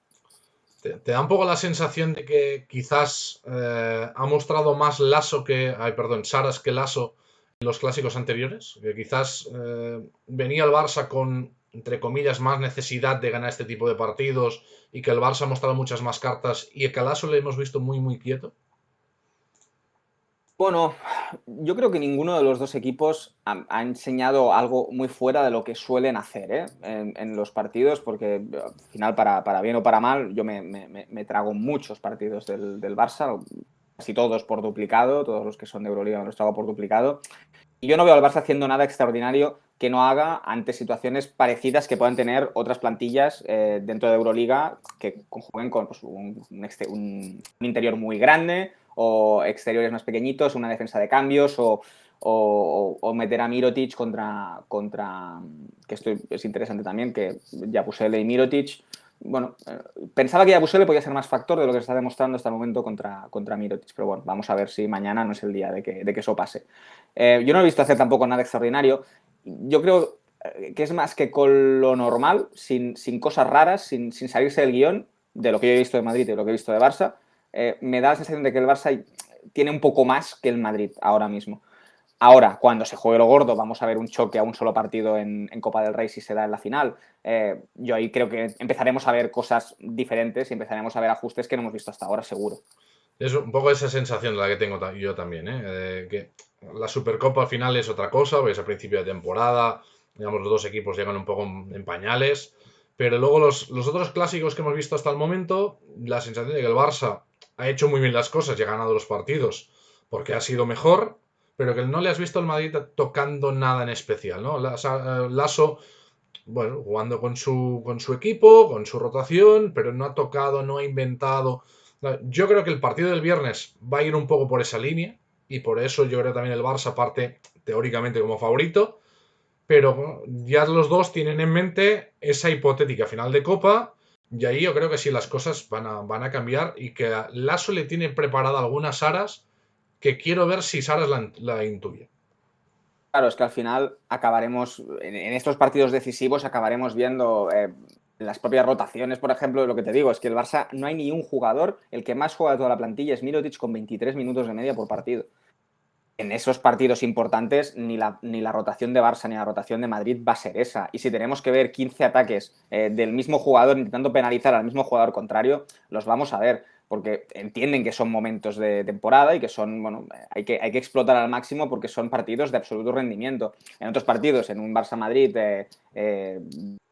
¿Te da un poco la sensación de que quizás ha mostrado más Saras que Lasso en los clásicos anteriores? Que quizás venía el Barça con, entre comillas, más necesidad de ganar este tipo de partidos y que el Barça ha mostrado muchas más cartas y que a Lasso le hemos visto muy, muy quieto. Bueno, yo creo que ninguno de los dos equipos ha enseñado algo muy fuera de lo que suelen hacer en los partidos, porque al final, para bien o para mal, yo me trago muchos partidos del Barça, casi todos por duplicado, todos los que son de Euroliga me los trago por duplicado. Y yo no veo al Barça haciendo nada extraordinario que no haga ante situaciones parecidas que puedan tener otras plantillas dentro de Euroliga que conjuguen con pues, un interior muy grande o exteriores más pequeñitos, una defensa de cambios o meter a Mirotic contra que esto es interesante también, que Yabusele y Mirotic bueno, pensaba que Yabusele le podía ser más factor de lo que se está demostrando hasta el momento contra Mirotic, pero bueno, vamos a ver si mañana no es el día de que eso pase. Yo no he visto hacer tampoco nada extraordinario. Yo creo que es más que con lo normal, sin cosas raras, sin salirse del guión, de lo que yo he visto de Madrid y de lo que he visto de Barça, me da la sensación de que el Barça tiene un poco más que el Madrid ahora mismo. Ahora, cuando se juegue lo gordo, vamos a ver un choque a un solo partido en Copa del Rey si se da en la final. Yo ahí creo que empezaremos a ver cosas diferentes y empezaremos a ver ajustes que no hemos visto hasta ahora, seguro. Es un poco esa sensación la que tengo yo también, ¿eh? Que la Supercopa al final es otra cosa, porque es a principio de temporada, digamos, los dos equipos llegan un poco en pañales, pero luego los otros clásicos que hemos visto hasta el momento, la sensación de que el Barça ha hecho muy bien las cosas y ha ganado los partidos porque ha sido mejor, pero que no le has visto al Madrid tocando nada en especial, ¿no? Lasso, bueno, jugando con su equipo, con su rotación, pero no ha tocado, no ha inventado. Yo creo que el partido del viernes va a ir un poco por esa línea y por eso yo creo también el Barça parte teóricamente como favorito, pero bueno, ya los dos tienen en mente esa hipotética final de Copa y ahí yo creo que sí las cosas van a cambiar y que Lasso le tiene preparada algunas aras que quiero ver si Saras la intuye. Claro, es que al final acabaremos, en estos partidos decisivos, acabaremos viendo las propias rotaciones, por ejemplo, lo que te digo, es que el Barça no hay ni un jugador, el que más juega de toda la plantilla es Mirotic con 23 minutos de media por partido. En esos partidos importantes ni la rotación de Barça ni la rotación de Madrid va a ser esa. Y si tenemos que ver 15 ataques del mismo jugador intentando penalizar al mismo jugador contrario, los vamos a ver, porque entienden que son momentos de temporada y que son, bueno, hay que explotar al máximo porque son partidos de absoluto rendimiento. En otros partidos, en un Barça-Madrid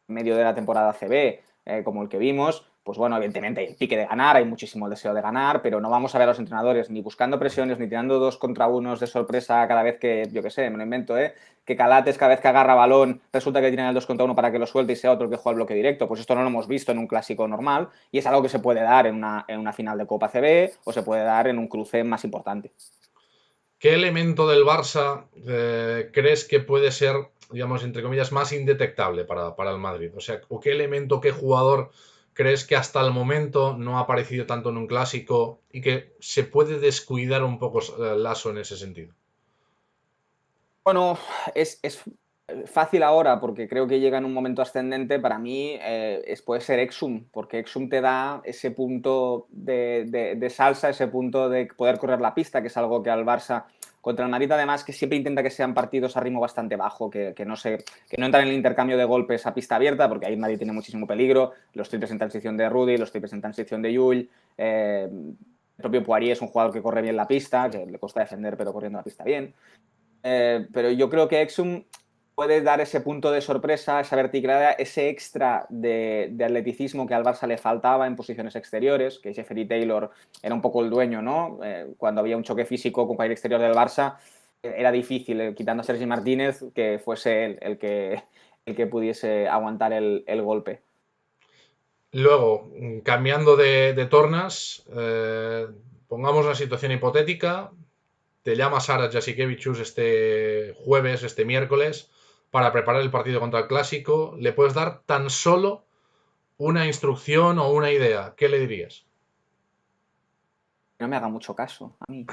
medio de la temporada CB, como el que vimos, pues bueno, evidentemente hay el pique de ganar, hay muchísimo deseo de ganar, pero no vamos a ver a los entrenadores ni buscando presiones, ni tirando 2 contra 1 de sorpresa cada vez que, yo qué sé, me lo invento, que Calates cada vez que agarra balón resulta que tiene el 2 contra 1 para que lo suelte y sea otro el que juega el bloque directo. Pues esto no lo hemos visto en un clásico normal y es algo que se puede dar en una final de Copa CB o se puede dar en un cruce más importante. ¿Qué elemento del Barça crees que puede ser, digamos, entre comillas, más indetectable para el Madrid? O sea, ¿o qué elemento, qué jugador crees que hasta el momento no ha aparecido tanto en un clásico y que se puede descuidar un poco Lasso en ese sentido? Bueno, es fácil ahora porque creo que llega en un momento ascendente. Para mí puede ser Exum, porque Exum te da ese punto de salsa, ese punto de poder correr la pista, que es algo que al Barça contra el Madrid, además, que siempre intenta que sean partidos a ritmo bastante bajo, que no entran en el intercambio de golpes a pista abierta, porque ahí Madrid tiene muchísimo peligro. Los triples en transición de Rudy, los triples en transición de Llull. El propio Poirier es un jugador que corre bien la pista, que le cuesta defender, pero corriendo la pista bien. Pero yo creo que Exum puede dar ese punto de sorpresa, esa verticalidad, ese extra de atleticismo que al Barça le faltaba en posiciones exteriores, que Jeffrey Taylor era un poco el dueño, ¿no? Cuando había un choque físico con cualquier exterior del Barça, era difícil, quitando a Sergi Martínez, que fuese él el que pudiese aguantar el golpe. Luego, cambiando de tornas, pongamos una situación hipotética. Te llama Sara Jasikevichus este jueves, este miércoles, para preparar el partido contra el Clásico. Le puedes dar tan solo una instrucción o una idea. ¿Qué le dirías? No me haga mucho caso a mí.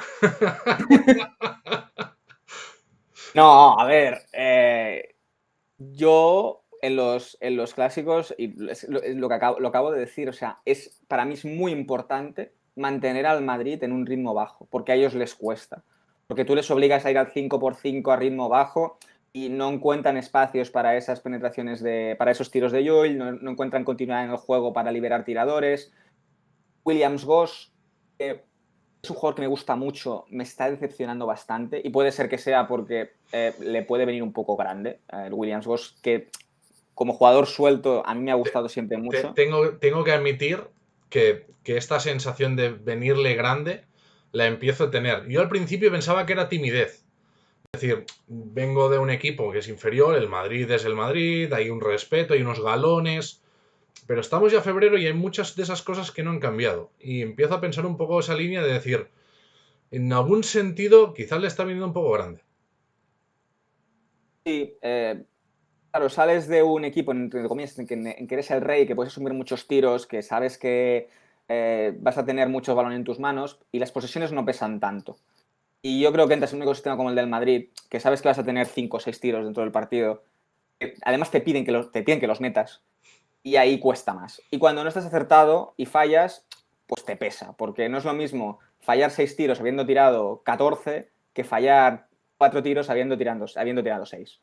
No, a ver, yo en los clásicos, y lo que lo acabo de decir, o sea, para mí es muy importante mantener al Madrid en un ritmo bajo, porque a ellos les cuesta. Porque tú les obligas a ir al 5x5 a ritmo bajo y no encuentran espacios para esas penetraciones para esos tiros de Llull, no encuentran continuidad en el juego para liberar tiradores. Williams Goss, es un jugador que me gusta mucho, me está decepcionando bastante y puede ser que sea porque le puede venir un poco grande el Williams Goss, que como jugador suelto a mí me ha gustado siempre mucho. Tengo que admitir que esta sensación de venirle grande la empiezo a tener. Yo al principio pensaba que era timidez. Es decir, vengo de un equipo que es inferior, el Madrid es el Madrid, hay un respeto, hay unos galones, pero estamos ya en febrero y hay muchas de esas cosas que no han cambiado. Y empiezo a pensar un poco esa línea de decir, en algún sentido, quizás le está viniendo un poco grande. Sí, Claro, sales de un equipo, entre comillas, en que eres el rey, que puedes asumir muchos tiros, que sabes que vas a tener mucho balón en tus manos y las posesiones no pesan tanto. Y yo creo que entras en un ecosistema como el del Madrid, que sabes que vas a tener 5 o 6 tiros dentro del partido. Además te piden que los metas y ahí cuesta más. Y cuando no estás acertado y fallas, pues te pesa, porque no es lo mismo fallar 6 tiros habiendo tirado 14 que fallar 4 tiros habiendo tirado 6.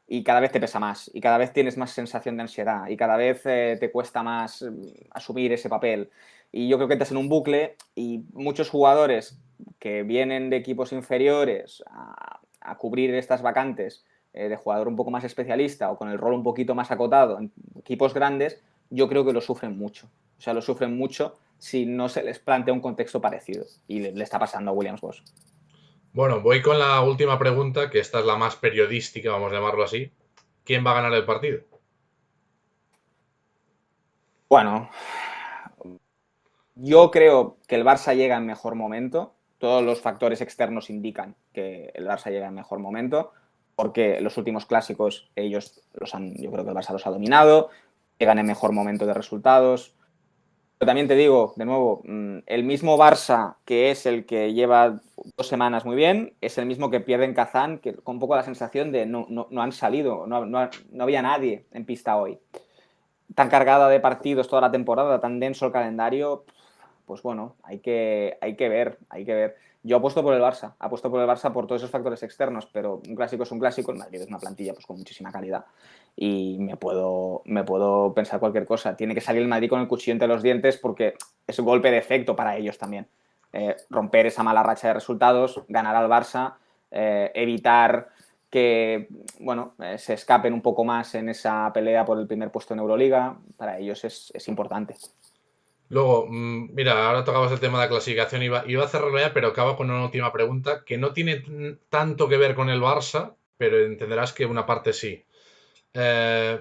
Y cada vez te pesa más, y cada vez tienes más sensación de ansiedad, y cada vez te cuesta más asumir ese papel. Y yo creo que entras en un bucle y muchos jugadores que vienen de equipos inferiores a cubrir estas vacantes de jugador un poco más especialista o con el rol un poquito más acotado en equipos grandes, yo creo que lo sufren mucho. O sea, lo sufren mucho si no se les plantea un contexto parecido. Y le está pasando a Williams Bosch. Bueno, voy con la última pregunta, que esta es la más periodística, vamos a llamarlo así. ¿Quién va a ganar el partido? Bueno, yo creo que el Barça llega en mejor momento. Todos los factores externos indican que el Barça llega en mejor momento, porque los últimos clásicos yo creo que el Barça los ha dominado, llegan en mejor momento de resultados. Pero también te digo, de nuevo, el mismo Barça que es el que lleva 2 semanas muy bien, es el mismo que pierde en Kazán, que con un poco la sensación de no han salido, no había nadie en pista hoy. Tan cargada de partidos toda la temporada, tan denso el calendario, pues bueno, hay que ver. Yo apuesto por el Barça por todos esos factores externos, pero un clásico es un clásico, el Madrid es una plantilla pues con muchísima calidad y me puedo pensar cualquier cosa. Tiene que salir el Madrid con el cuchillo entre los dientes porque es un golpe de efecto para ellos también. Romper esa mala racha de resultados, ganar al Barça, evitar que bueno, se escapen un poco más en esa pelea por el primer puesto en Euroliga, para ellos es importante. Luego, mira, ahora tocabas el tema de la clasificación, iba a cerrarlo ya, pero acabo con una última pregunta que no tiene tanto que ver con el Barça, pero entenderás que una parte sí.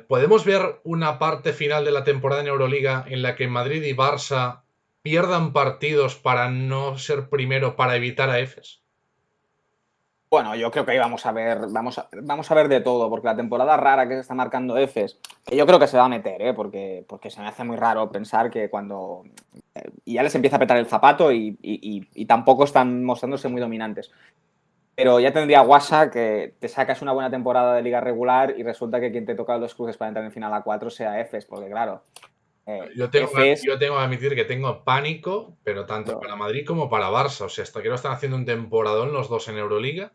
¿Podemos ver una parte final de la temporada en Euroliga en la que Madrid y Barça pierdan partidos para no ser primero, para evitar a Efes? Bueno, yo creo que ahí vamos a ver de todo, porque la temporada rara que se está marcando Efes, que yo creo que se va a meter, porque se me hace muy raro pensar que cuando y ya les empieza a petar el zapato y tampoco están mostrándose muy dominantes. Pero ya tendría guasa que te sacas una buena temporada de liga regular y resulta que quien te toca los cruces para entrar en final a 4 sea Efes, porque claro, Yo tengo, Efes, yo tengo que admitir que tengo pánico, pero tanto para Madrid como para Barça. O sea, hasta que no están haciendo un temporadón los dos en Euroliga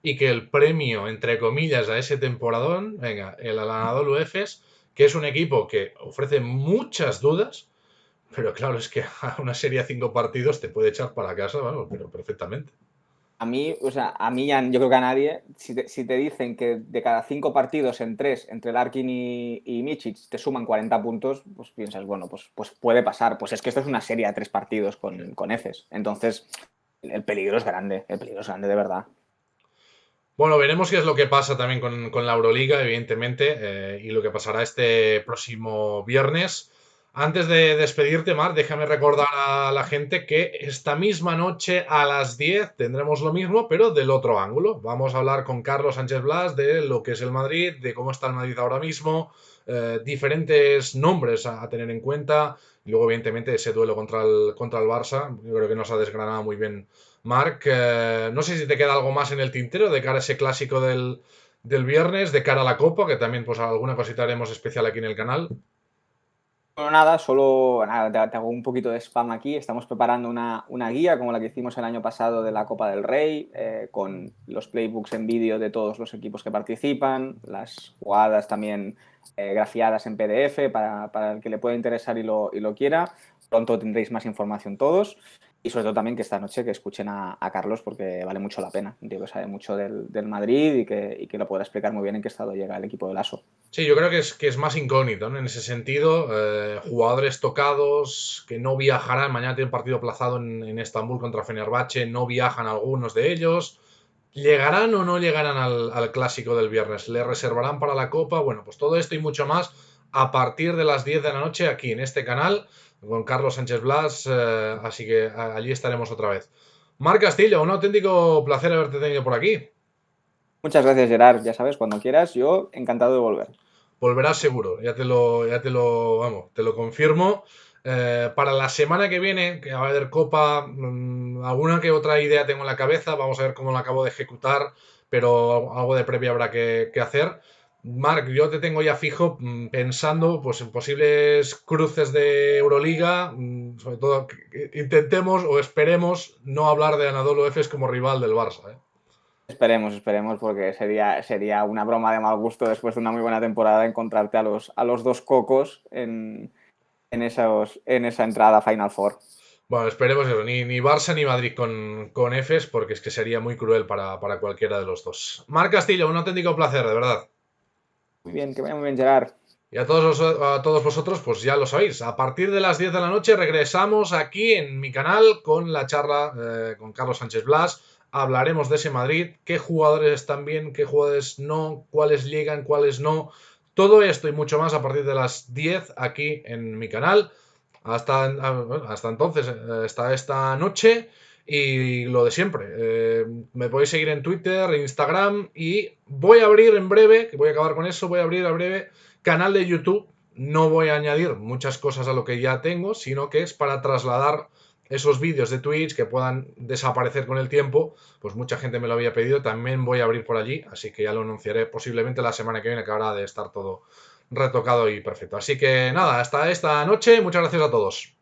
y que el premio, entre comillas, a ese temporadón, venga, el Anadolu Efes, que es un equipo que ofrece muchas dudas, pero claro, es que a una serie de 5 partidos te puede echar para casa, vamos, pero perfectamente. a mí yo creo que a nadie, si te dicen que de cada 5 partidos en 3, entre Larkin y Mičić, te suman 40 puntos, pues piensas, bueno, pues puede pasar. Pues es que esto es una serie de 3 partidos con Efes. Entonces, el peligro es grande de verdad. Bueno, veremos qué es lo que pasa también con la Euroliga, evidentemente, y lo que pasará este próximo viernes. Antes de despedirte, Mar, déjame recordar a la gente que esta misma noche a las 10 tendremos lo mismo, pero del otro ángulo. Vamos a hablar con Carlos Sánchez Blas de lo que es el Madrid, de cómo está el Madrid ahora mismo, diferentes nombres a tener en cuenta, y luego, evidentemente, ese duelo contra el Barça. Yo creo que nos ha desgranado muy bien Marc, no sé si te queda algo más en el tintero de cara a ese clásico del viernes, de cara a la Copa, que también pues alguna cosita haremos especial aquí en el canal. Bueno, nada, solo nada, te hago un poquito de spam aquí. Estamos preparando una guía como la que hicimos el año pasado de la Copa del Rey, con los playbooks en vídeo de todos los equipos que participan, las jugadas también grafiadas en PDF para el que le pueda interesar y lo quiera. Pronto tendréis más información todos. Y sobre todo también que esta noche que escuchen a Carlos porque vale mucho la pena. Un tío que sabe mucho del Madrid y que lo podrá explicar muy bien en qué estado llega el equipo del ASO. Sí, yo creo que es más incógnito, ¿no? En ese sentido, jugadores tocados que no viajarán, mañana tiene un partido aplazado en Estambul contra Fenerbahce, no viajan algunos de ellos. ¿Llegarán o no llegarán al clásico del viernes? ¿Le reservarán para la Copa? Bueno, pues todo esto y mucho más a partir de las 10 de la noche aquí en este canal con Carlos Sánchez Blas, así que allí estaremos otra vez. Marc Castillo, un auténtico placer haberte tenido por aquí. Muchas gracias, Gerard. Ya sabes, cuando quieras, yo encantado de volver. Volverás seguro, vamos, te lo confirmo. Para la semana que viene, que va a haber Copa, alguna que otra idea tengo en la cabeza, vamos a ver cómo la acabo de ejecutar, pero algo de previa habrá que hacer. Marc, yo te tengo ya fijo pensando pues, en posibles cruces de Euroliga, sobre todo que intentemos o esperemos no hablar de Anadolu Efes como rival del Barça. Esperemos, porque sería una broma de mal gusto después de una muy buena temporada encontrarte a los dos cocos en esa entrada a Final Four. Bueno, esperemos eso, ni Barça ni Madrid con Efes, porque es que sería muy cruel para cualquiera de los dos. Marc Castillo, un auténtico placer, de verdad. Muy bien, que vaya muy bien, Gerard. Y a todos vosotros, pues ya lo sabéis, a partir de las 10 de la noche regresamos aquí en mi canal con la charla con Carlos Sánchez Blas. Hablaremos de ese Madrid, qué jugadores están bien, qué jugadores no, cuáles llegan, cuáles no. Todo esto y mucho más a partir de las 10 aquí en mi canal. Hasta entonces, hasta esta noche y lo de siempre. Me podéis seguir en Twitter, Instagram y voy a abrir en breve, que voy a acabar con eso, voy a abrir a breve canal de YouTube. No voy a añadir muchas cosas a lo que ya tengo, sino que es para trasladar esos vídeos de Twitch que puedan desaparecer con el tiempo. Pues mucha gente me lo había pedido, también voy a abrir por allí, así que ya lo anunciaré posiblemente la semana que viene, que habrá de estar todo retocado y perfecto. Así que nada, hasta esta noche, muchas gracias a todos.